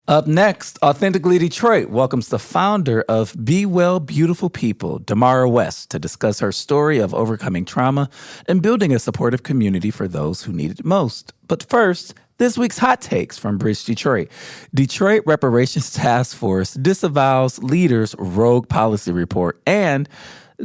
Up next, Authentically Detroit welcomes the founder of Be Well, Beautiful People, Demarra West, to discuss her story of overcoming trauma and building a supportive community for those who need it most. But first, this week's hot takes from Bridge Detroit. Detroit Reparations Task Force disavows leaders' rogue policy report, and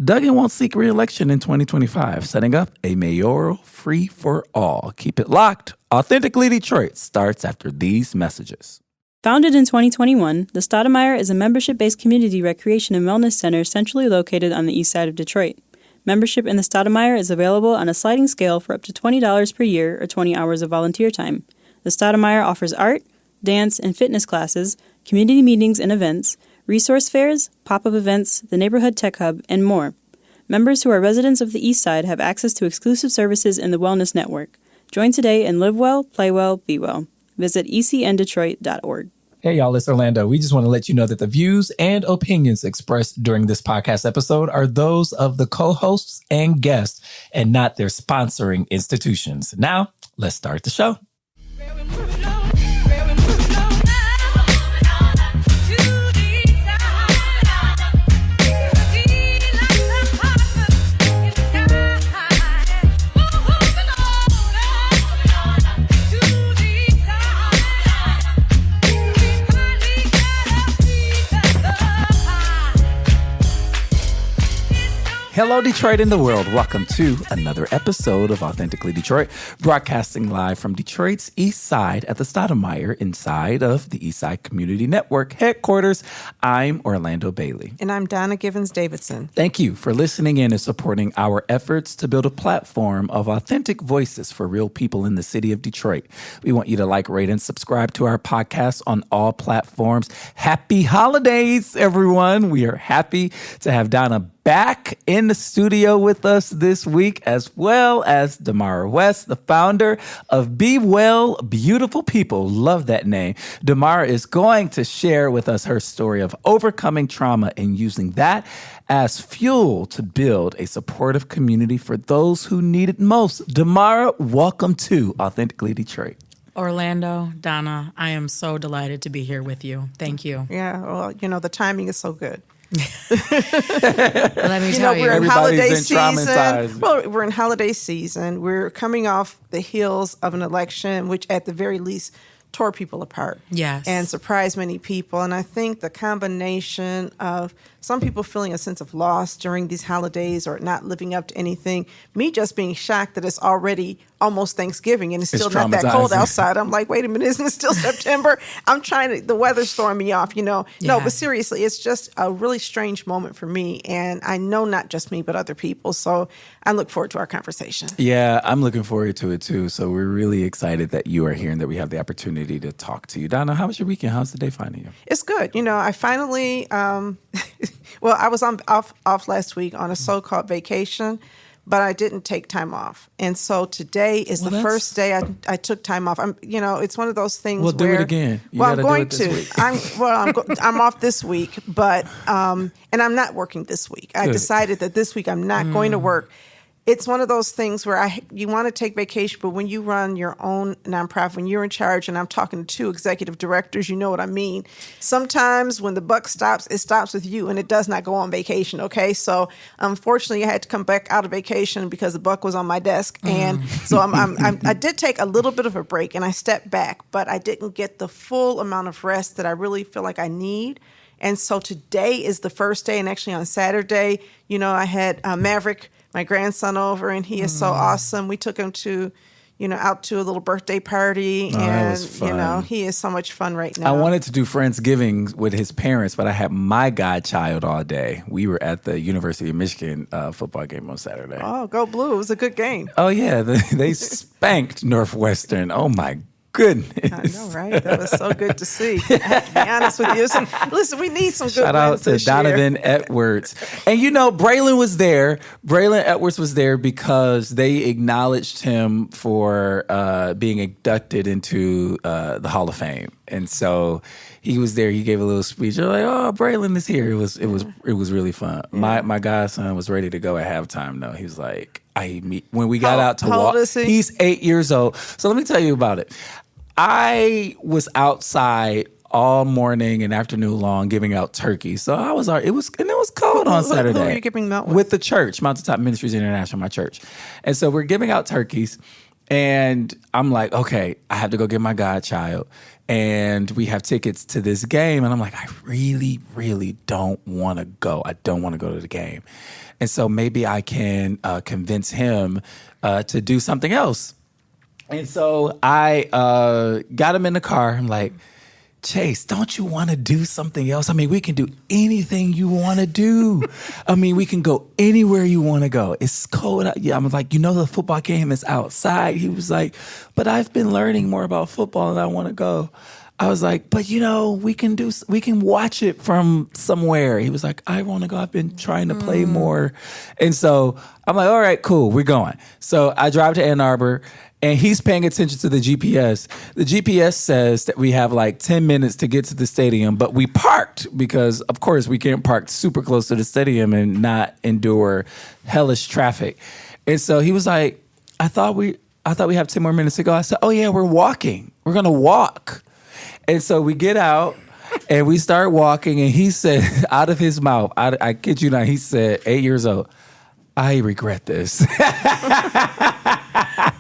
Duggan won't seek re-election in 2025, setting up a mayoral free-for-all. Keep it locked. Authentically Detroit starts after these messages. Founded in 2021, the Stoudemire is a membership-based community recreation and wellness center centrally located on the east side of Detroit. Membership in the Stoudemire is available on a sliding scale for up to $20 per year or 20 hours of volunteer time. The Stoudemire offers art, dance, and fitness classes, community meetings and events, resource fairs, pop-up events, the Neighborhood Tech Hub, and more. Members who are residents of the east side have access to exclusive services in the Wellness Network. Join today and live well, play well, be well. Visit ecndetroit.org. Hey, y'all, it's Orlando. We just want to let you know that the views and opinions expressed during this podcast episode are those of the co-hosts and guests and not their sponsoring institutions. Now, let's start the show. Hello, Detroit and the world. Welcome to another episode of Authentically Detroit, broadcasting live from Detroit's East Side at the Stoudemire inside of the East Side Community Network headquarters. I'm Orlando Bailey. And I'm Donna Givens-Davidson. Thank you for listening in and supporting our efforts to build a platform of authentic voices for real people in the city of Detroit. We want you to like, rate, and subscribe to our podcast on all platforms. Happy holidays, everyone. We are happy to have Donna back in the studio with us this week, as well as Demarra West, the founder of Be Well, Beautiful People. Love that name. Demarra is going to share with us her story of overcoming trauma and using that as fuel to build a supportive community for those who need it most. Demarra, welcome to Authentically Detroit. Orlando, Donna, I am so delighted to be here with you. Thank you. Yeah, well, the timing is so good. Let me tell you, we're in holiday traumatized. season. Well, we're in holiday season. We're coming off the heels of an election, which at the very least tore people apart. Yes. And surprised many people. And I think the combination of some people feeling a sense of loss during these holidays or not living up to anything, me just being shocked that it's already almost Thanksgiving and it's still not that cold outside. I'm like, wait a minute, isn't it still September? The weather's throwing me off, No, but seriously, it's just a really strange moment for me. And I know not just me, but other people. So I look forward to our conversation. Yeah, I'm looking forward to it too. So we're really excited that you are here and that we have the opportunity to talk to you. Donna, how was your weekend? How's the day finding you? It's good. I finally, well, I was off last week on a so-called vacation, but I didn't take time off. And so today is the first day I took time off. It's one of those things Well, where... do it again. I'm going to. I'm off this week, but, and I'm not working this week. I decided that this week I'm not going to work. It's one of those things where you want to take vacation, but when you run your own nonprofit, when you're in charge, and I'm talking to two executive directors, you know what I mean. Sometimes when the buck stops, it stops with you, and it does not go on vacation, okay? So unfortunately, I had to come back out of vacation because the buck was on my desk. And so I did take a little bit of a break, and I stepped back, but I didn't get the full amount of rest that I really feel like I need. And so today is the first day, and actually on Saturday, I had Maverick, my grandson, over, and he is so awesome. We took him to, out to a little birthday party, and that was fun. He is so much fun right now. I wanted to do Friendsgiving with his parents, but I had my godchild all day. We were at the University of Michigan football game on Saturday. Oh, go Blue. It was a good game. Oh, yeah. They spanked Northwestern. Oh, my goodness. I know, right? That was so good to see. I have to be honest with you. So, listen, we need some good Shout out to Donovan Edwards. And Braylon was there. Braylon Edwards was there because they acknowledged him for being inducted into the Hall of Fame. And so he was there. He gave a little speech. They're like, "Oh, Braylon is here." It was really fun. Yeah. My godson was ready to go at halftime. though. He was like, when we got out to walk. How old is he? He's 8 years old. So let me tell you about it. I was outside all morning and afternoon long giving out turkey. So I was, it was cold on Saturday. Who are you giving them out with the church, Mountaintop Ministries International, my church. And so we're giving out turkeys. And I'm like, okay, I have to go get my godchild. And we have tickets to this game. And I'm like, I really, really don't want to go. I don't want to go to the game. And so maybe I can convince him to do something else. And so I got him in the car. I'm like, Chase, don't you want to do something else? I mean, we can do anything you want to do. I mean, we can go anywhere you want to go. It's cold out. Yeah, I'm like, the football game is outside. He was like, but I've been learning more about football and I want to go. I was like, but we can watch it from somewhere. He was like, I want to go. I've been trying to play more. And so I'm like, all right, cool, we're going. So I drive to Ann Arbor. And he's paying attention to the GPS. The GPS says that we have like 10 minutes to get to the stadium, but we parked because, of course, we can't park super close to the stadium and not endure hellish traffic. And so he was like, I thought we have 10 more minutes to go. I said, oh, yeah, we're walking. We're going to walk. And so we get out and we start walking. And he said, out of his mouth, I kid you not, he said, 8 years old, I regret this.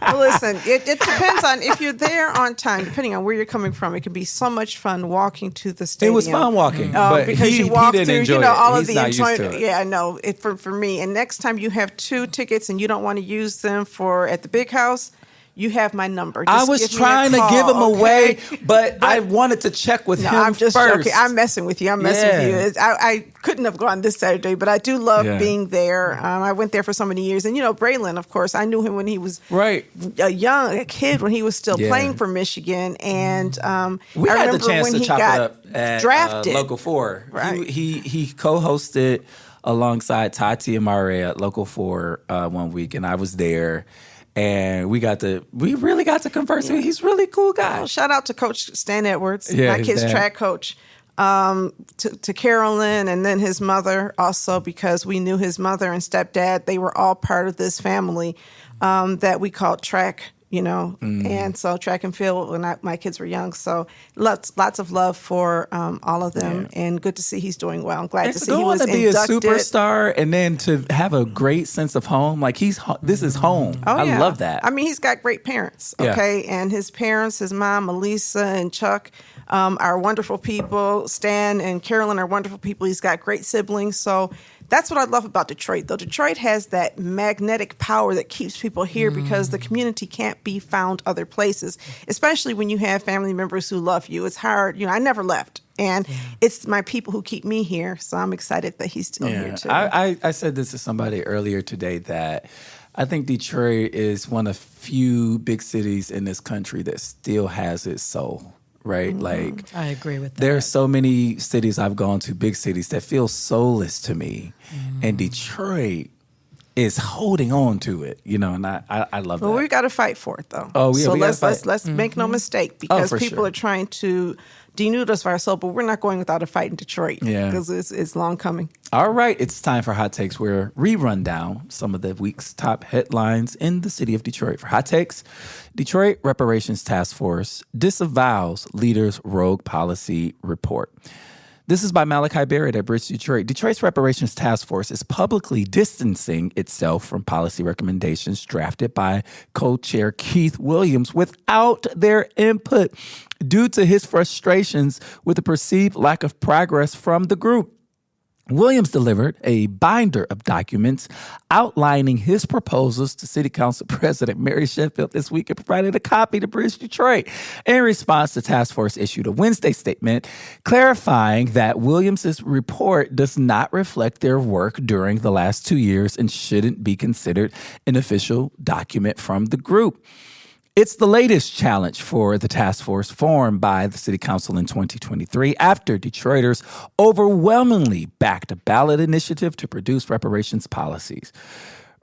Well, listen, it depends on if you're there on time, depending on where you're coming from. It can be so much fun walking to the stadium. It was fun walking, but because you walk through, all of the enjoyment. Yeah, I know. For me. And next time you have 2 tickets and you don't want to use them at the big house, you have my number. I was trying to give them away, but I wanted to check with him I'm just first. joking. I'm messing with you. with you. I couldn't have gone this Saturday, but I do love being there. I went there for so many years. And, Braylon, of course, I knew him when he was a kid, when he was still playing for Michigan. And we I had the remember chance when to he chop got it up at drafted. Local 4. Right. He co-hosted alongside Tati and Mare at Local 4 one week, and I was there. And we really got to converse with him. He's a really cool guy. Well, shout out to Coach Stan Edwards, my kid's track coach, to Carolyn, and then his mother also, because we knew his mother and stepdad. They were all part of this family that we called track, and so track and field when my kids were young. So lots of love for all of them, and good to see he's doing well. I'm glad to see he was to be inducted. a superstar, and then to have a great sense of home. Like this is home. Oh, I love that. I mean, he's got great parents. Okay, and his parents, his mom, Melissa and Chuck, are wonderful people. Stan and Carolyn are wonderful people. He's got great siblings. So that's what I love about Detroit, though. Detroit has that magnetic power that keeps people here because the community can't be found other places, especially when you have family members who love you. It's hard. I never left. And it's my people who keep me here. So I'm excited that he's still here, too. I said this to somebody earlier today that I think Detroit is one of few big cities in this country that still has its soul. Right? Like, I agree with that. There are so many cities I've gone to, big cities, that feel soulless to me. And Detroit is holding on to it, and I love that. Well, we got to fight for it, though. Oh, yeah. So let's make no mistake, because people are trying to denude us of our soul, but we're not going without a fight in Detroit. Yeah. Because it's long coming. All right. It's time for Hot Takes, where we run down some of the week's top headlines in the city of Detroit. For Hot Takes, Detroit Reparations Task Force disavows leader's rogue policy report. This is by Malachi Barrett at Bridge Detroit. Detroit's Reparations Task Force is publicly distancing itself from policy recommendations drafted by co-chair Keith Williams without their input due to his frustrations with the perceived lack of progress from the group. Williams delivered a binder of documents outlining his proposals to City Council President Mary Sheffield this week and provided a copy to Bridge Detroit. In response, the task force issued a Wednesday statement clarifying that Williams' report does not reflect their work during the last 2 years and shouldn't be considered an official document from the group. It's the latest challenge for the task force formed by the City Council in 2023 after Detroiters overwhelmingly backed a ballot initiative to produce reparations policies.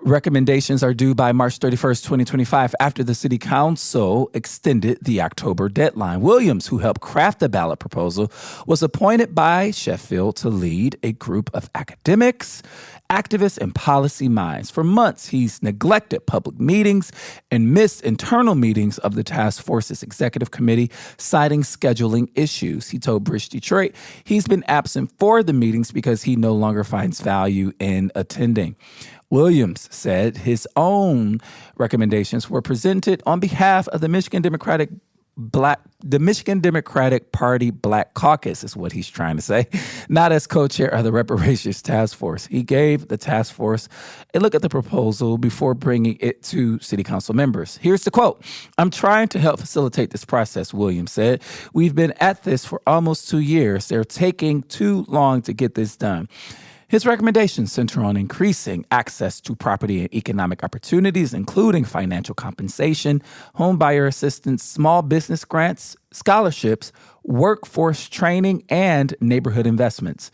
Recommendations are due by March 31st, 2025, after the City Council extended the October deadline. Williams, who helped craft the ballot proposal, was appointed by Sheffield to lead a group of academics, activist and policy minds. For months, he's neglected public meetings and missed internal meetings of the task force's executive committee, citing scheduling issues. He told Bridge Detroit he's been absent for the meetings because he no longer finds value in attending. Williams said his own recommendations were presented on behalf of the Michigan Democratic Party Black Caucus, is what he's trying to say, not as co-chair of the Reparations Task Force. He gave the task force a look at the proposal before bringing it to city council members. Here's the quote. "I'm trying to help facilitate this process," Williams said. "We've been at this for almost 2 years. They're taking too long to get this done." His recommendations center on increasing access to property and economic opportunities, including financial compensation, homebuyer assistance, small business grants, scholarships, workforce training, and neighborhood investments.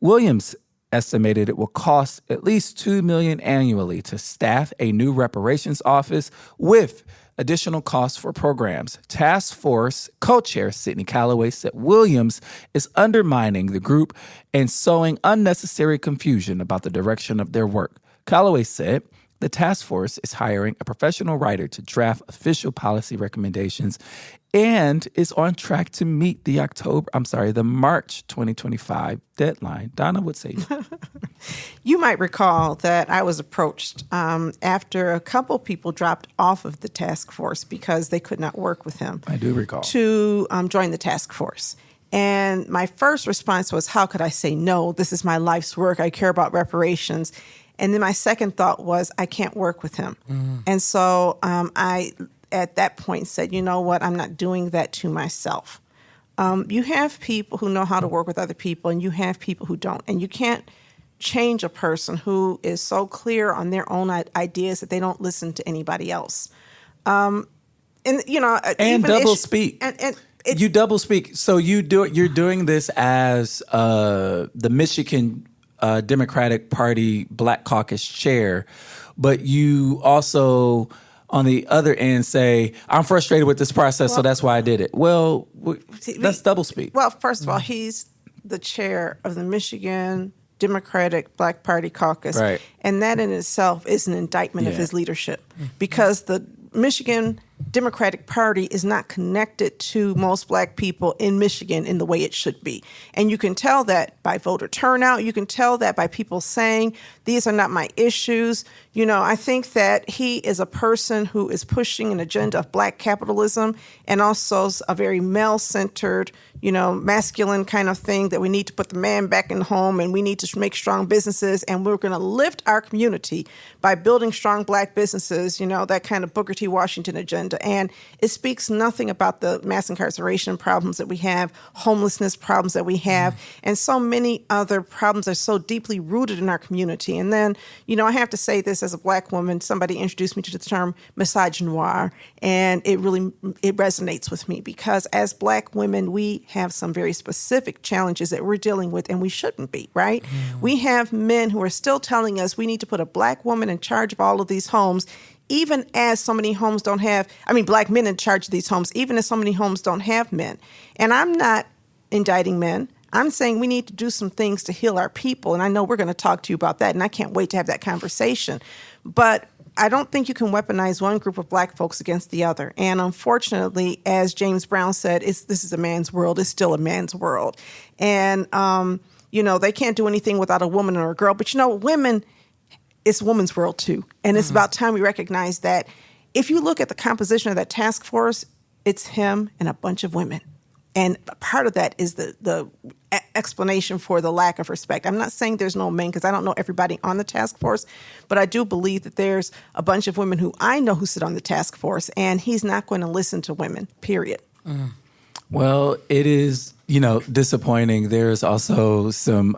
Williams estimated it will cost at least $2 million annually to staff a new reparations office with additional costs for programs. Task Force co-chair Sidney Calloway said Williams is undermining the group and sowing unnecessary confusion about the direction of their work. Calloway said the task force is hiring a professional writer to draft official policy recommendations and is on track to meet the March 2025 deadline. Donna, what say you? You might recall that I was approached after a couple people dropped off of the task force because they could not work with him. I do recall. To join the task force. And my first response was, how could I say no? This is my life's work. I care about reparations. And then my second thought was, I can't work with him. And so I, at that point, said, you know what? I'm not doing that to myself. You have people who know how to work with other people, and you have people who don't. And you can't change a person who is so clear on their own ideas that they don't listen to anybody else. And double speak. You double speak. So you're doing this as the Michigan Democratic Party Black Caucus chair, but you also, on the other end, say, I'm frustrated with this process, so that's why I did it. Well, that's double speak. Well, first of all, he's the chair of the Michigan Democratic Black Party Caucus, right. And that in itself is an indictment of his leadership, because the Michigan Democratic Party is not connected to most black people in Michigan in the way it should be. And you can tell that by voter turnout. You can tell that by people saying, these are not my issues. You know, I think that he is a person who is pushing an agenda of black capitalism and also a very male-centered, masculine kind of thing, that we need to put the man back in the home and we need to make strong businesses, and we're going to lift our community by building strong black businesses, that kind of Booker T. Washington agenda. And it speaks nothing about the mass incarceration problems that we have, homelessness problems that we have, and so many other problems that are so deeply rooted in our community. And then, I have to say this as a black woman, somebody introduced me to the term misogynoir, and it resonates with me, because as black women, we have some very specific challenges that we're dealing with, and we shouldn't be, right? We have men who are still telling us we need to put a black woman in charge of all of these homes, even as so many homes don't have, black men in charge of these homes, even as so many homes don't have men. And I'm not indicting men. I'm saying we need to do some things to heal our people. And I know we're going to talk to you about that, and I can't wait to have that conversation. But I don't think you can weaponize one group of black folks against the other. And unfortunately, as James Brown said, this is a man's world. It's still a man's world. And, they can't do anything without a woman or a girl. But, women, it's a woman's world too. And it's about time we recognize that. If you look at the composition of that task force, it's him and a bunch of women. And part of that is the explanation for the lack of respect. I'm not saying there's no men, because I don't know everybody on the task force, but I do believe that there's a bunch of women who I know who sit on the task force, and he's not going to listen to women, period. Well, it is, disappointing. There's also some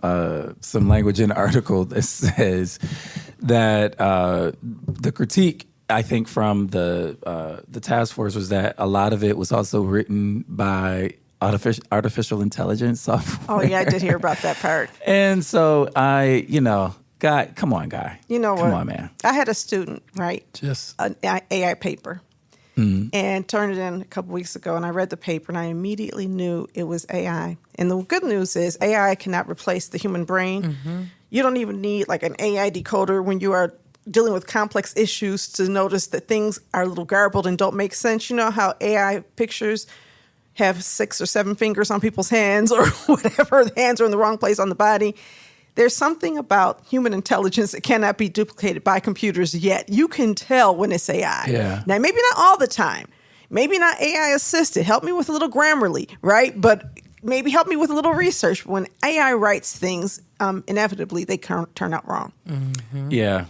language in the article that says that the critique, I think, from the task force was that a lot of it was also written by artificial intelligence software. Oh, yeah, I did hear about that part. And so guy, come on, guy. You know what? Come on, man. I had a student write Just an AI paper. And turned it in a couple weeks ago, and I read the paper, and I immediately knew it was AI. And the good news is AI cannot replace the human brain. You don't even need like an AI decoder when you are dealing with complex issues to notice that things are a little garbled and don't make sense. You know how AI pictures have 6 or 7 fingers on people's hands or whatever, the hands are in the wrong place on the body. There's something about human intelligence that cannot be duplicated by computers yet. You can tell when it's AI. Yeah. Now, maybe not all the time. Maybe not AI assisted. Help me with a little Grammarly, right? But maybe help me with a little research. When AI writes things, inevitably they turn out wrong. Mm-hmm. Yeah.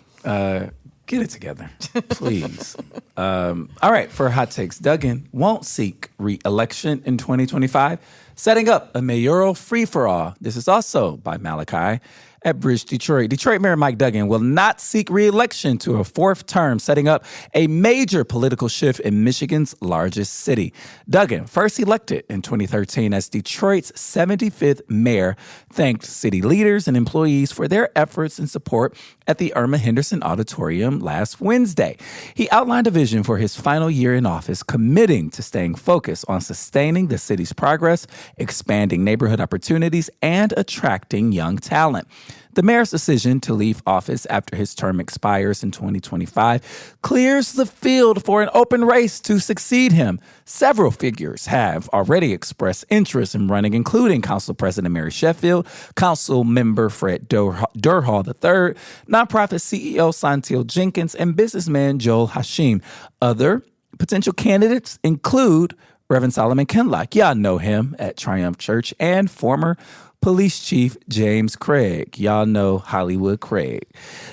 Get it together, please. All right. For hot takes, Duggan won't seek re-election in 2025, setting up a mayoral free-for-all. This is also by Malachi at Bridge, Detroit. Detroit Mayor Mike Duggan will not seek re-election to a 4th term, setting up a major political shift in Michigan's largest city. Duggan, first elected in 2013 as Detroit's 75th mayor, thanked city leaders and employees for their efforts and support at the Irma Henderson Auditorium last Wednesday. He outlined a vision for his final year in office, committing to staying focused on sustaining the city's progress, expanding neighborhood opportunities, and attracting young talent. The mayor's decision to leave office after his term expires in 2025 clears the field for an open race to succeed him. Several figures have already expressed interest in running, including Council President Mary Sheffield, Council Member Fred Durhall III, nonprofit CEO Santil Jenkins, and businessman Joel Hashim. Other potential candidates include Reverend Solomon Kinlock. Y'all know him at Triumph Church, and former Police Chief James Craig. Y'all know Hollywood Craig.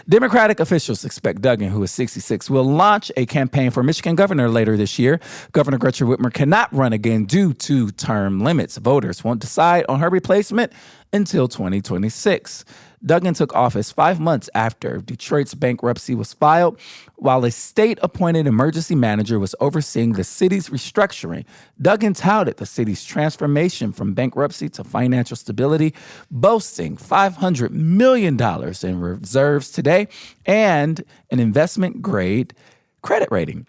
Democratic officials expect Duggan, who is 66, will launch a campaign for Michigan governor later this year. Governor Gretchen Whitmer cannot run again due to term limits. Voters won't decide on her replacement until 2026. Duggan took office 5 months after Detroit's bankruptcy was filed, while a state-appointed emergency manager was overseeing the city's restructuring. Duggan touted the city's transformation from bankruptcy to financial stability, boasting $500 million in reserves today and an investment-grade credit rating.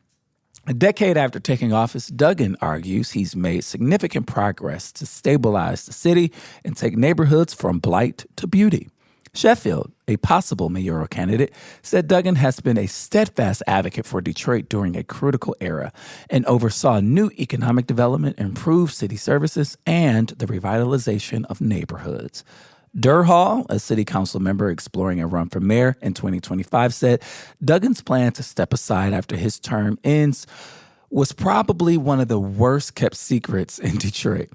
A decade after taking office, Duggan argues he's made significant progress to stabilize the city and take neighborhoods from blight to beauty. Sheffield, a possible mayoral candidate, said Duggan has been a steadfast advocate for Detroit during a critical era and oversaw new economic development, improved city services, and the revitalization of neighborhoods. Durhall, a city council member exploring a run for mayor in 2025, said Duggan's plan to step aside after his term ends was probably one of the worst kept secrets in Detroit.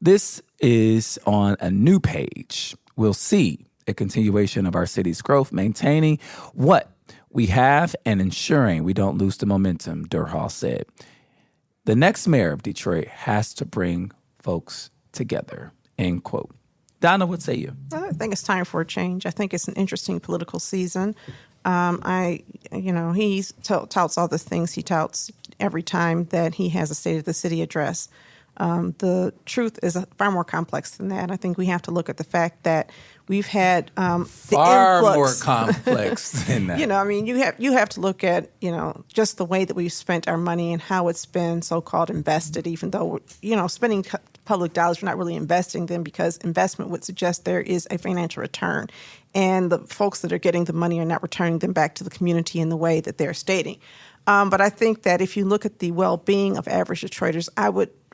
This is on a new page. We'll see a continuation of our city's growth, maintaining what we have and ensuring we don't lose the momentum, Durhall said. The next mayor of Detroit has to bring folks together, end quote. Donna, what say you? I think it's time for a change. I think it's an interesting political season. He touts all the things he touts every time that he has a State of the City address. The truth is far more complex than that. I think we have to look at the fact that we've had far more complex than that. You have to look at just the way that we've spent our money and how it's been so-called invested. Even though spending public dollars, we're not really investing them because investment would suggest there is a financial return, and the folks that are getting the money are not returning them back to the community in the way that they're stating. But I think that if you look at the well-being of average Detroiters,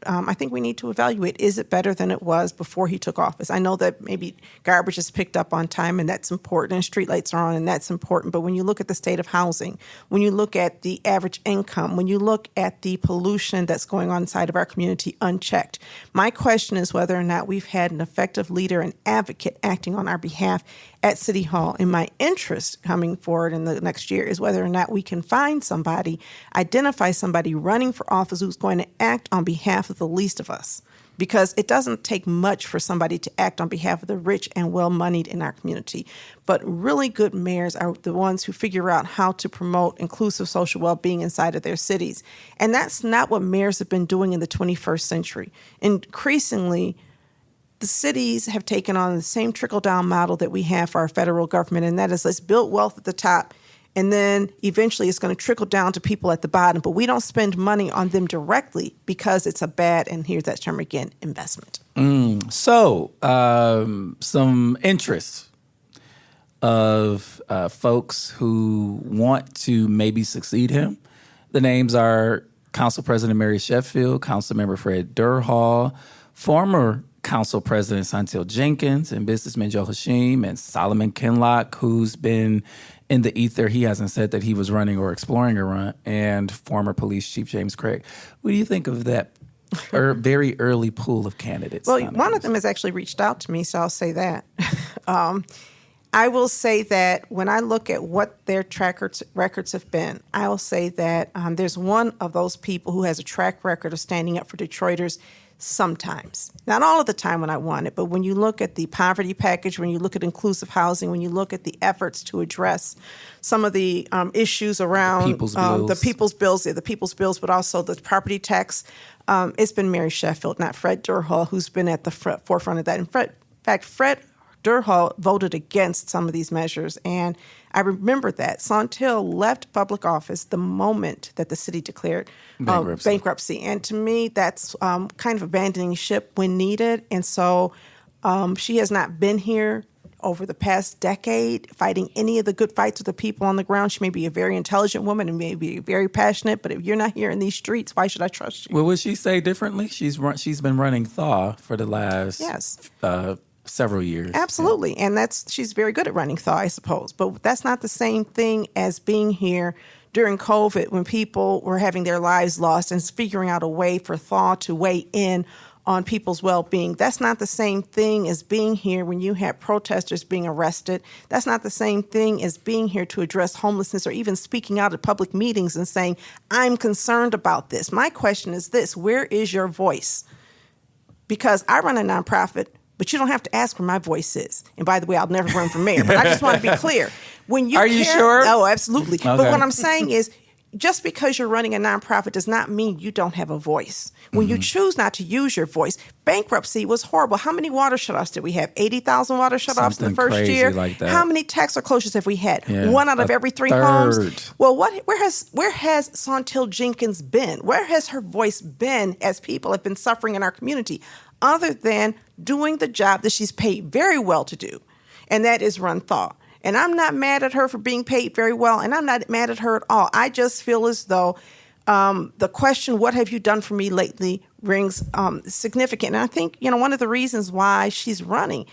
I think we need to evaluate, is it better than it was before he took office? I know that maybe garbage is picked up on time, and that's important, and streetlights are on, and that's important. But when you look at the state of housing, when you look at the average income, when you look at the pollution that's going on inside of our community unchecked, my question is whether or not we've had an effective leader and advocate acting on our behalf at City Hall. And my interest coming forward in the next year is whether or not we can find somebody, identify somebody running for office who's going to act on behalf of the least of us. Because it doesn't take much for somebody to act on behalf of the rich and well-moneyed in our community. But really good mayors are the ones who figure out how to promote inclusive social well-being inside of their cities. And that's not what mayors have been doing in the 21st century. Increasingly, the cities have taken on the same trickle-down model that we have for our federal government, and that is let's build wealth at the top, and then eventually it's going to trickle down to people at the bottom. But we don't spend money on them directly because it's a bad, and here's that term again, investment. So, some interest of folks who want to maybe succeed him. The names are Council President Mary Sheffield, Councilmember Fred Durhal, former Council President Santil Jenkins, and businessman Joe Hashim, and Solomon Kinlock, who's been in the ether. He hasn't said that he was running or exploring a run, and former Police Chief James Craig. What do you think of that very early pool of candidates? Well, one of them has actually reached out to me, so I'll say that. I will say that when I look at what their track records have been, I will say that there's one of those people who has a track record of standing up for Detroiters sometimes. Not all of the time when I want it, but when you look at the poverty package, when you look at inclusive housing, when you look at the efforts to address some of the issues around the people's bills, but also the property tax, it's been Mary Sheffield, not Fred Durhal, who's been at the forefront of that. In fact, Fred Durhal voted against some of these measures, and I remember that. Santil left public office the moment that the city declared bankruptcy. And to me, that's kind of abandoning ship when needed. And so she has not been here over the past decade fighting any of the good fights with the people on the ground. She may be a very intelligent woman and may be very passionate, but if you're not here in these streets, why should I trust you? Well, would she say differently? She's been running Thaw for the last several years. Absolutely. Yeah. And she's very good at running Thaw, I suppose. But that's not the same thing as being here during COVID when people were having their lives lost and figuring out a way for Thaw to weigh in on people's well-being. That's not the same thing as being here when you had protesters being arrested. That's not the same thing as being here to address homelessness or even speaking out at public meetings and saying, I'm concerned about this. My question is this: where is your voice? Because I run a nonprofit, but you don't have to ask where my voice is. And by the way, I'll never run for mayor, but I just want to be clear. Are you sure? Oh, absolutely. Okay. But what I'm saying is, just because you're running a nonprofit does not mean you don't have a voice. When you choose not to use your voice, bankruptcy was horrible. How many water shutoffs did we have? 80,000 water shutoffs in the first year? Like that. How many tax foreclosures have we had? Yeah, one out of every three third. homes? Well, where has Santil Jenkins been? Where has her voice been as people have been suffering in our community, other than doing the job that she's paid very well to do, and that is run Thaw. And I'm not mad at her for being paid very well, and I'm not mad at her at all. I just feel as though the question, what have you done for me lately, rings significant. And I think, one of the reasons why she's running,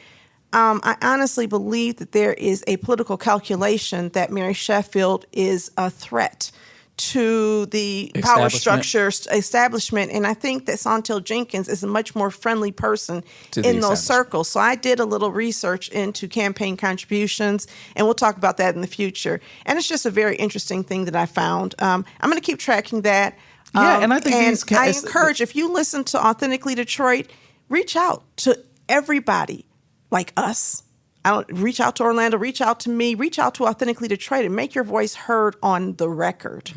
I honestly believe that there is a political calculation that Mary Sheffield is a threat to the power structure establishment. And I think that Santil Jenkins is a much more friendly person in those circles. So I did a little research into campaign contributions, and we'll talk about that in the future. And it's just a very interesting thing that I found. I'm going to keep tracking that. Yeah, and I think I encourage, if you listen to Authentically Detroit, reach out to everybody like us. Reach out to Orlando, reach out to me, reach out to Authentically Detroit, and make your voice heard on the record.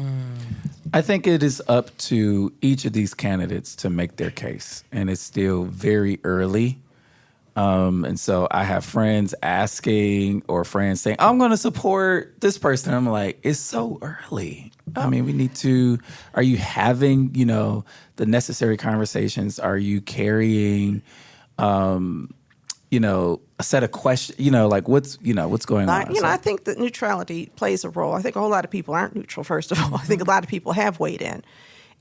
I think it is up to each of these candidates to make their case, and it's still very early. And so I have friends asking or friends saying, I'm going to support this person. I'm like, it's so early. I mean, we need to, are you having, the necessary conversations? Are you carrying, a set of questions, like what's going on? I think that neutrality plays a role. I think a whole lot of people aren't neutral, first of all. I think a lot of people have weighed in.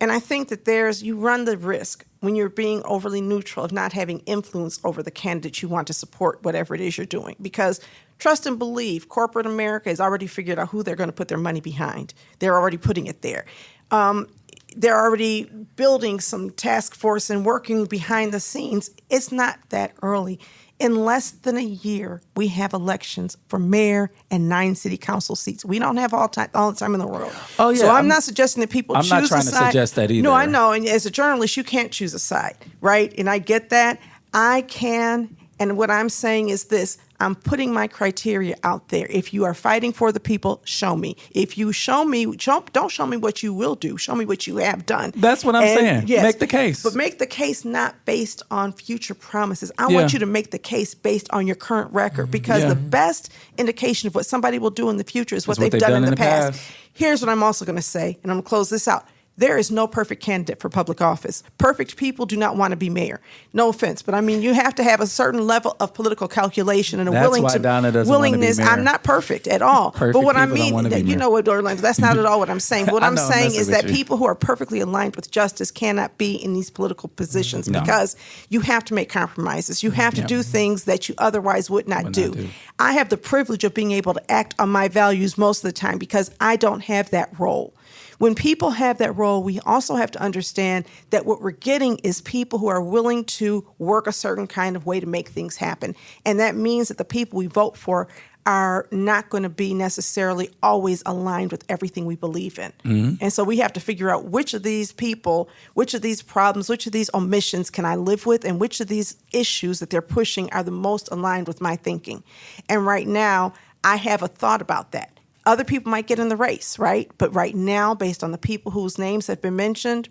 And I think that you run the risk when you're being overly neutral of not having influence over the candidate you want to support, whatever it is you're doing. Because trust and believe, corporate America has already figured out who they're going to put their money behind. They're already putting it there. They're already building some task force and working behind the scenes. It's not that early. In less than a year, we have elections for mayor and 9 city council seats. We don't have all the time in the world. Oh, yeah. So I'm not suggesting that people choose a side. I'm not trying to suggest that either. No, I know. And as a journalist, you can't choose a side, right? And I get that. I can. And what I'm saying is this. I'm putting my criteria out there. If you are fighting for the people, show me. If you show me, don't show me what you will do. Show me what you have done. That's what I'm saying. Yes, make the case. But make the case not based on future promises. I want you to make the case based on your current record, because the best indication of what somebody will do in the future is what they've done in the past. Here's what I'm also going to say, and I'm going to close this out. There is no perfect candidate for public office. Perfect people do not want to be mayor. No offense, but I mean, you have to have a certain level of political calculation and a That's why Donna doesn't willingness. want to be mayor. I'm not perfect at all. Perfect but what I people don't mean, want to be you mayor. know what, Orlando, that's not at all what I'm saying. What I'm I'm saying messing is with that you. people who are perfectly aligned with justice cannot be in these political positions No. because you have to make compromises. You have to do things that you otherwise would not do. I have the privilege of being able to act on my values most of the time because I don't have that role. When people have that role, we also have to understand that what we're getting is people who are willing to work a certain kind of way to make things happen. And that means that the people we vote for are not going to be necessarily always aligned with everything we believe in. And so we have to figure out which of these people, which of these problems, which of these omissions can I live with, and which of these issues that they're pushing are the most aligned with my thinking. And right now, I have a thought about that. Other people might get in the race, right? But right now, based on the people whose names have been mentioned,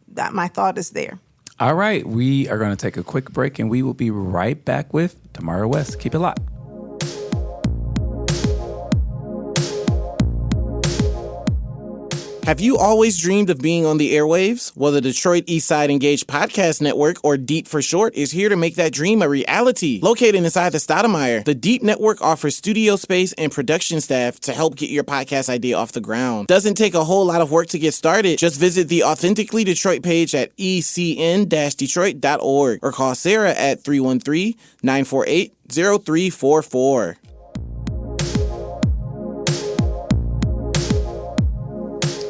that my thought is there. All right, we are going to take a quick break, and we will be right back with Demarra West. Keep it locked. Have you always dreamed of being on the airwaves? Well, the Detroit Eastside Engaged Podcast Network, or DEEP for short, is here to make that dream a reality. Located inside the Stoudemire, the DEEP Network offers studio space and production staff to help get your podcast idea off the ground. Doesn't take a whole lot of work to get started. Just visit the Authentically Detroit page at ecn-detroit.org or call Sarah at 313-948-0344.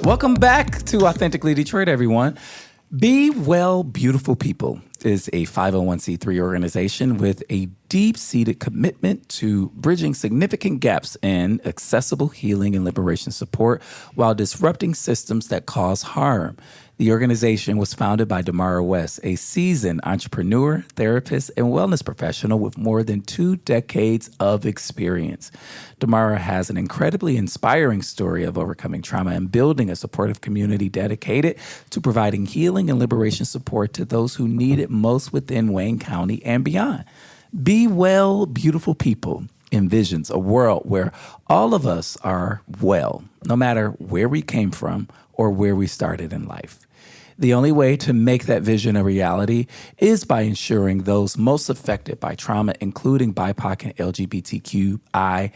Welcome back to Authentically Detroit, everyone. Be Well, Beautiful People is a 501c3 organization with a deep-seated commitment to bridging significant gaps in accessible healing and liberation support while disrupting systems that cause harm. The organization was founded by Demarra West, a seasoned entrepreneur, therapist, and wellness professional with more than 2 decades of experience. Demarra has an incredibly inspiring story of overcoming trauma and building a supportive community dedicated to providing healing and liberation support to those who need it most within Wayne County and beyond. Be Well, Beautiful People envisions a world where all of us are well, no matter where we came from or where we started in life. The only way to make that vision a reality is by ensuring those most affected by trauma, including BIPOC and LGBTQI,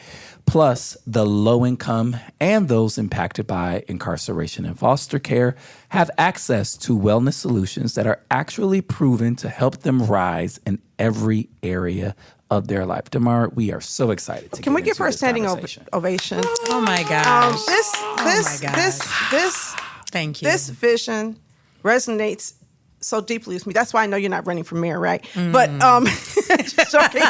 plus the low income and those impacted by incarceration and foster care, have access to wellness solutions that are actually proven to help them rise in every area of their life. Demarra, we are so excited to Can we get give her a into this standing conversation. ovation? Oh my gosh. This Thank you. This vision resonates so deeply with me. That's why I know you're not running for mayor, right? But just joking.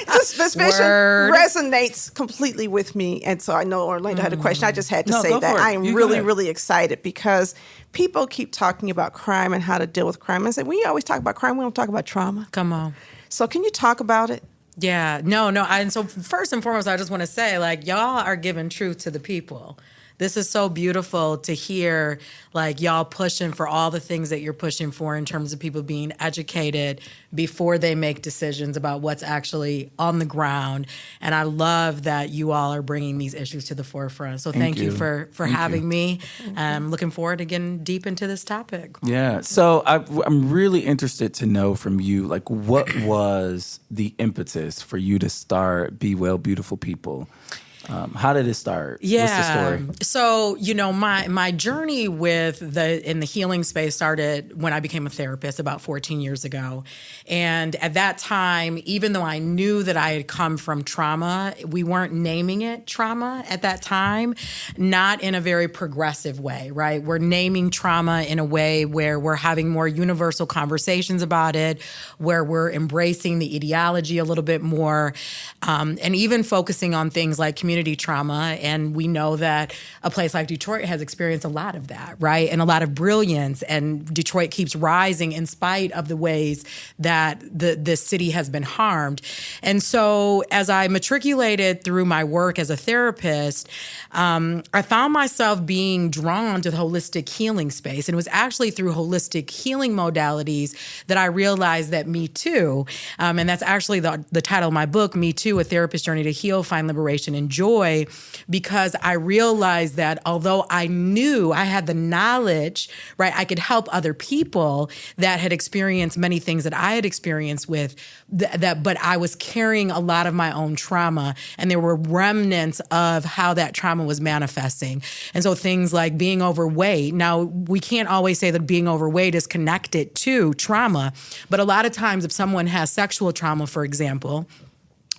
This vision Word. resonates completely with me, and so I know Orlando had a question. I just had to No, say go that for it. I am You go really, ahead. really excited because people keep talking about crime and how to deal with crime. And I say, we always talk about crime. We don't talk about trauma. Come on. So can you talk about it? Yeah, no. And so first and foremost, I just want to say, like, y'all are giving truth to the people. This is so beautiful to hear, like, y'all pushing for all the things that you're pushing for in terms of people being educated before they make decisions about what's actually on the ground. And I love that you all are bringing these issues to the forefront. So thank you for having me. I'm looking forward to getting deep into this topic. Yeah. So I'm really interested to know from you, like, what was the impetus for you to start Be Well, Beautiful People? How did it start? Yeah. What's the story? So, my journey in the healing space started when I became a therapist about 14 years ago. And at that time, even though I knew that I had come from trauma, we weren't naming it trauma at that time, not in a very progressive way, right? We're naming trauma in a way where we're having more universal conversations about it, where we're embracing the etiology a little bit more, and even focusing on things like community trauma. And we know that a place like Detroit has experienced a lot of that, right? And a lot of brilliance. And Detroit keeps rising in spite of the ways that the city has been harmed. And so as I matriculated through my work as a therapist, I found myself being drawn to the holistic healing space. And it was actually through holistic healing modalities that I realized that Me Too, and that's actually the title of my book, Me Too, A Therapist's Journey to Heal, Find Liberation, and Joy, joy, because I realized that although I knew I had the knowledge, right, I could help other people that had experienced many things that I had experienced with that, but I was carrying a lot of my own trauma, and there were remnants of how that trauma was manifesting. And so things like being overweight. Now, we can't always say that being overweight is connected to trauma, but a lot of times if someone has sexual trauma, for example,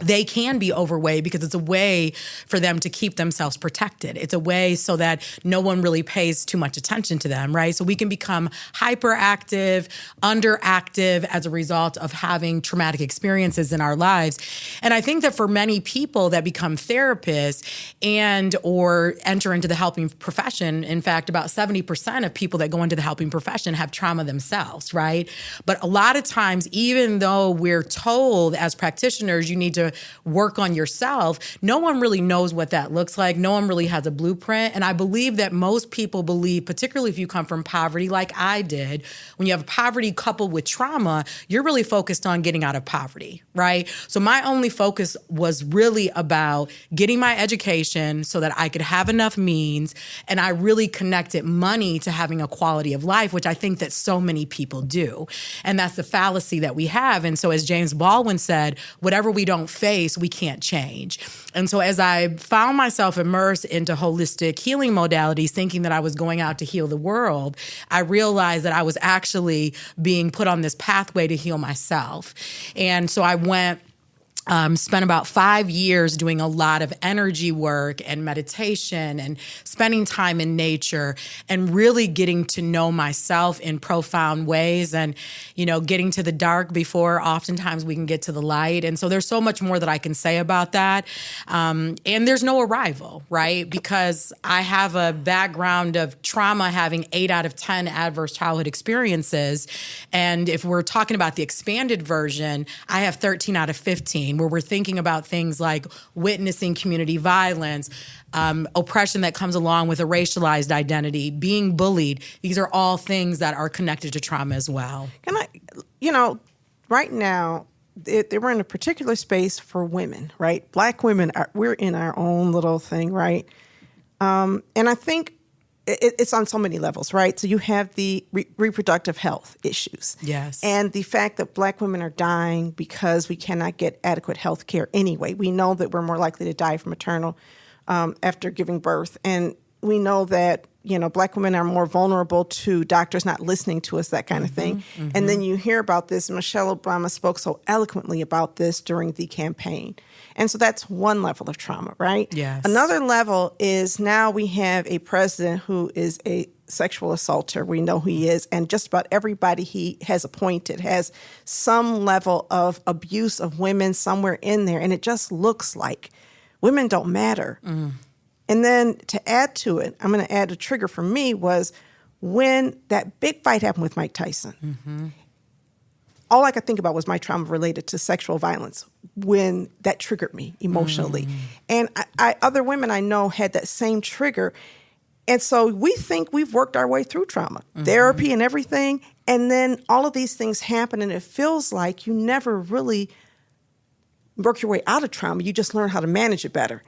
they can be overweight because it's a way for them to keep themselves protected. It's a way so that no one really pays too much attention to them, right? So we can become hyperactive, underactive as a result of having traumatic experiences in our lives. And I think that for many people that become therapists and or enter into the helping profession, in fact, about 70% of people that go into the helping profession have trauma themselves, right? But a lot of times, even though we're told as practitioners, you need to work on yourself, no one really knows what that looks like. No one really has a blueprint. And I believe that most people believe, particularly if you come from poverty like I did, when you have poverty coupled with trauma, you're really focused on getting out of poverty, right? So my only focus was really about getting my education so that I could have enough means. And I really connected money to having a quality of life, which I think that so many people do. And that's the fallacy that we have. And so as James Baldwin said, whatever we don't face, we can't change. And so as I found myself immersed into holistic healing modalities, thinking that I was going out to heal the world, I realized that I was actually being put on this pathway to heal myself. And so I spent about 5 years doing a lot of energy work and meditation and spending time in nature and really getting to know myself in profound ways and, getting to the dark before oftentimes we can get to the light. And so there's so much more that I can say about that. And there's no arrival, right? Because I have a background of trauma, having 8 out of 10 adverse childhood experiences. And if we're talking about the expanded version, I have 13 out of 15. Where we're thinking about things like witnessing community violence, oppression that comes along with a racialized identity, being bullied. These are all things that are connected to trauma as well. Can I, right now, we're in a particular space for women, right? Black women, we're in our own little thing, right? And I think it's on so many levels, right? So you have the reproductive health issues. Yes. And the fact that Black women are dying because we cannot get adequate health care anyway. We know that we're more likely to die from maternal after giving birth. And we know that, Black women are more vulnerable to doctors not listening to us, that kind of thing. Mm-hmm. And then you hear about this. Michelle Obama spoke so eloquently about this during the campaign. And so that's one level of trauma, right? Yes. Another level is now we have a president who is a sexual assaulter. We know who he is. And just about everybody he has appointed has some level of abuse of women somewhere in there. And it just looks like women don't matter. Mm. And then to add to it, I'm going to add a trigger for me was when that big fight happened with Mike Tyson. Mm-hmm. All I could think about was my trauma related to sexual violence when that triggered me emotionally. And other women I know had that same trigger. And so we think we've worked our way through trauma, therapy and everything. And then all of these things happen and it feels like you never really work your way out of trauma. You just learn how to manage it better.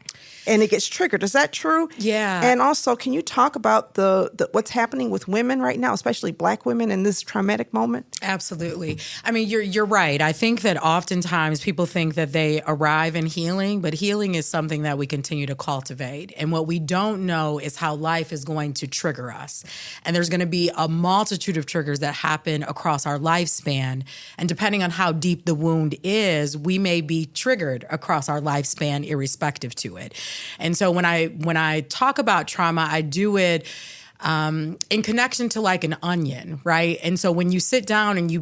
And it gets triggered. Is that true? Yeah. And also, can you talk about the what's happening with women right now, especially Black women in this traumatic moment? Absolutely. I mean, you're right. I think that oftentimes people think that they arrive in healing, but healing is something that we continue to cultivate. And what we don't know is how life is going to trigger us. And there's going to be a multitude of triggers that happen across our lifespan. And depending on how deep the wound is, we may be triggered across our lifespan irrespective to it. And so when I talk about trauma, I do it in connection to like an onion, right? And so when you sit down and you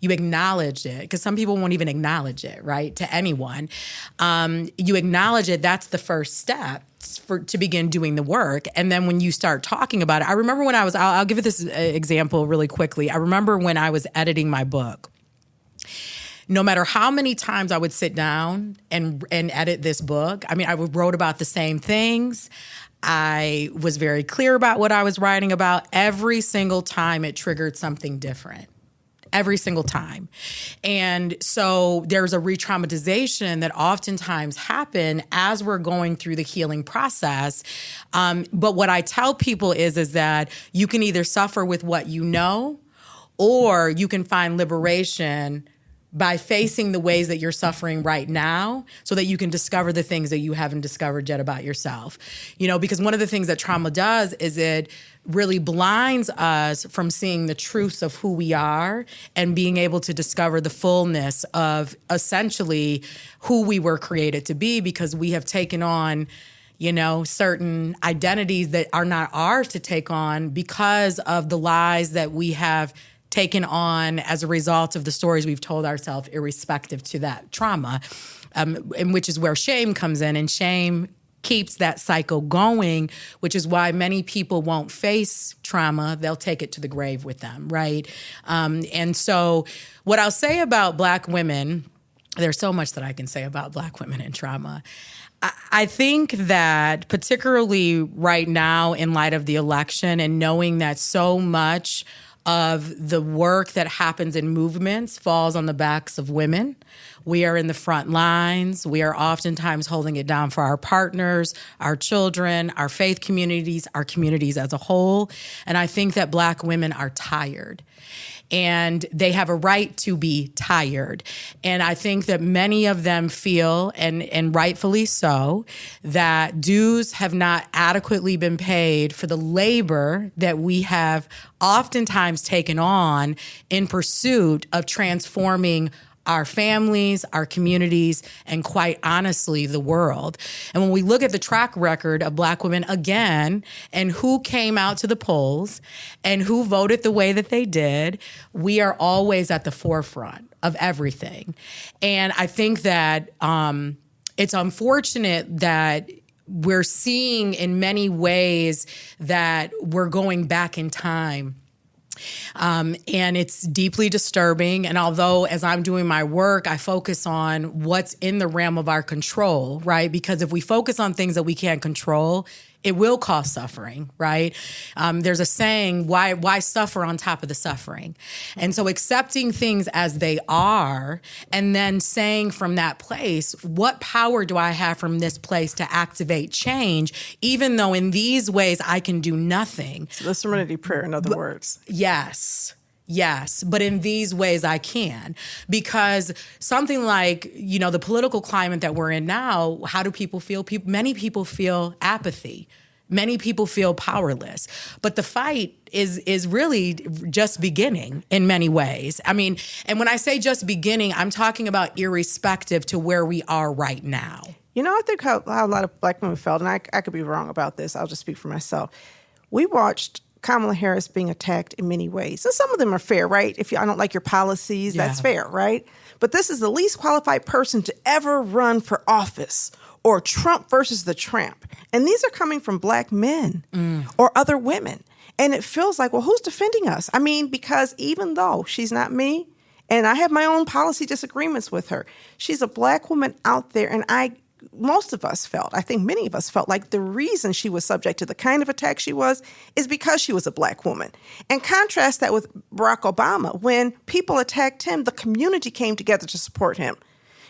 acknowledge it, because some people won't even acknowledge it, right, to anyone. You acknowledge it, that's the first step to begin doing the work. And then when you start talking about it, I remember when I'll give it this example really quickly. I remember when I was editing my book. No matter how many times I would sit down and edit this book, I mean, I wrote about the same things. I was very clear about what I was writing about. Every single time it triggered something different. every single time. And so there's a re-traumatization that oftentimes happen as we're going through the healing process. But what I tell people is that you can either suffer with what you know, or you can find liberation by facing the ways that you're suffering right now so that you can discover the things that you haven't discovered yet about yourself. Because one of the things that trauma does is it really blinds us from seeing the truths of who we are and being able to discover the fullness of essentially who we were created to be, because we have taken on certain identities that are not ours to take on because of the lies that we have taken on as a result of the stories we've told ourselves irrespective to that trauma, and which is where shame comes in. And shame keeps that cycle going, which is why many people won't face trauma. They'll take it to the grave with them, right? And so what I'll say about Black women, there's so much that I can say about Black women and trauma. I think that particularly right now in light of the election and knowing that so much of the work that happens in movements falls on the backs of women. We are in the front lines. We are oftentimes holding it down for our partners, our children, our faith communities, our communities as a whole. And I think that Black women are tired. And they have a right to be tired. And I think that many of them feel, and rightfully so, that dues have not adequately been paid for the labor that we have oftentimes taken on in pursuit of transforming our families, our communities, and quite honestly, the world. And when we look at the track record of Black women again, and who came out to the polls and who voted the way that they did, we are always at the forefront of everything. And I think that it's unfortunate that we're seeing in many ways that we're going back in time. And it's deeply disturbing. And although as I'm doing my work, I focus on what's in the realm of our control, right? Because if we focus on things that we can't control, it will cause suffering, right? There's a saying, why suffer on top of the suffering? And so accepting things as they are and then saying from that place, what power do I have from this place to activate change, even though in these ways I can do nothing? So the Serenity Prayer, in other words. Yes, but in these ways I can. Because something like, the political climate that we're in now, how do people feel? Many people feel apathy. Many people feel powerless. But the fight is really just beginning in many ways. I mean, and when I say just beginning, I'm talking about irrespective to where we are right now. I think how a lot of Black women felt, and I could be wrong about this, I'll just speak for myself. We watched Kamala Harris being attacked in many ways. And some of them are fair, right? If I don't like your policies, that's fair, right? But this is the least qualified person to ever run for office, or Trump versus the Tramp. And these are coming from Black men or other women. And it feels like, well, who's defending us? I mean, because even though she's not me, and I have my own policy disagreements with her, she's a Black woman out there, and most of us felt, I think many of us felt like the reason she was subject to the kind of attack she was is because she was a Black woman. And contrast that with Barack Obama. When people attacked him, the community came together to support him.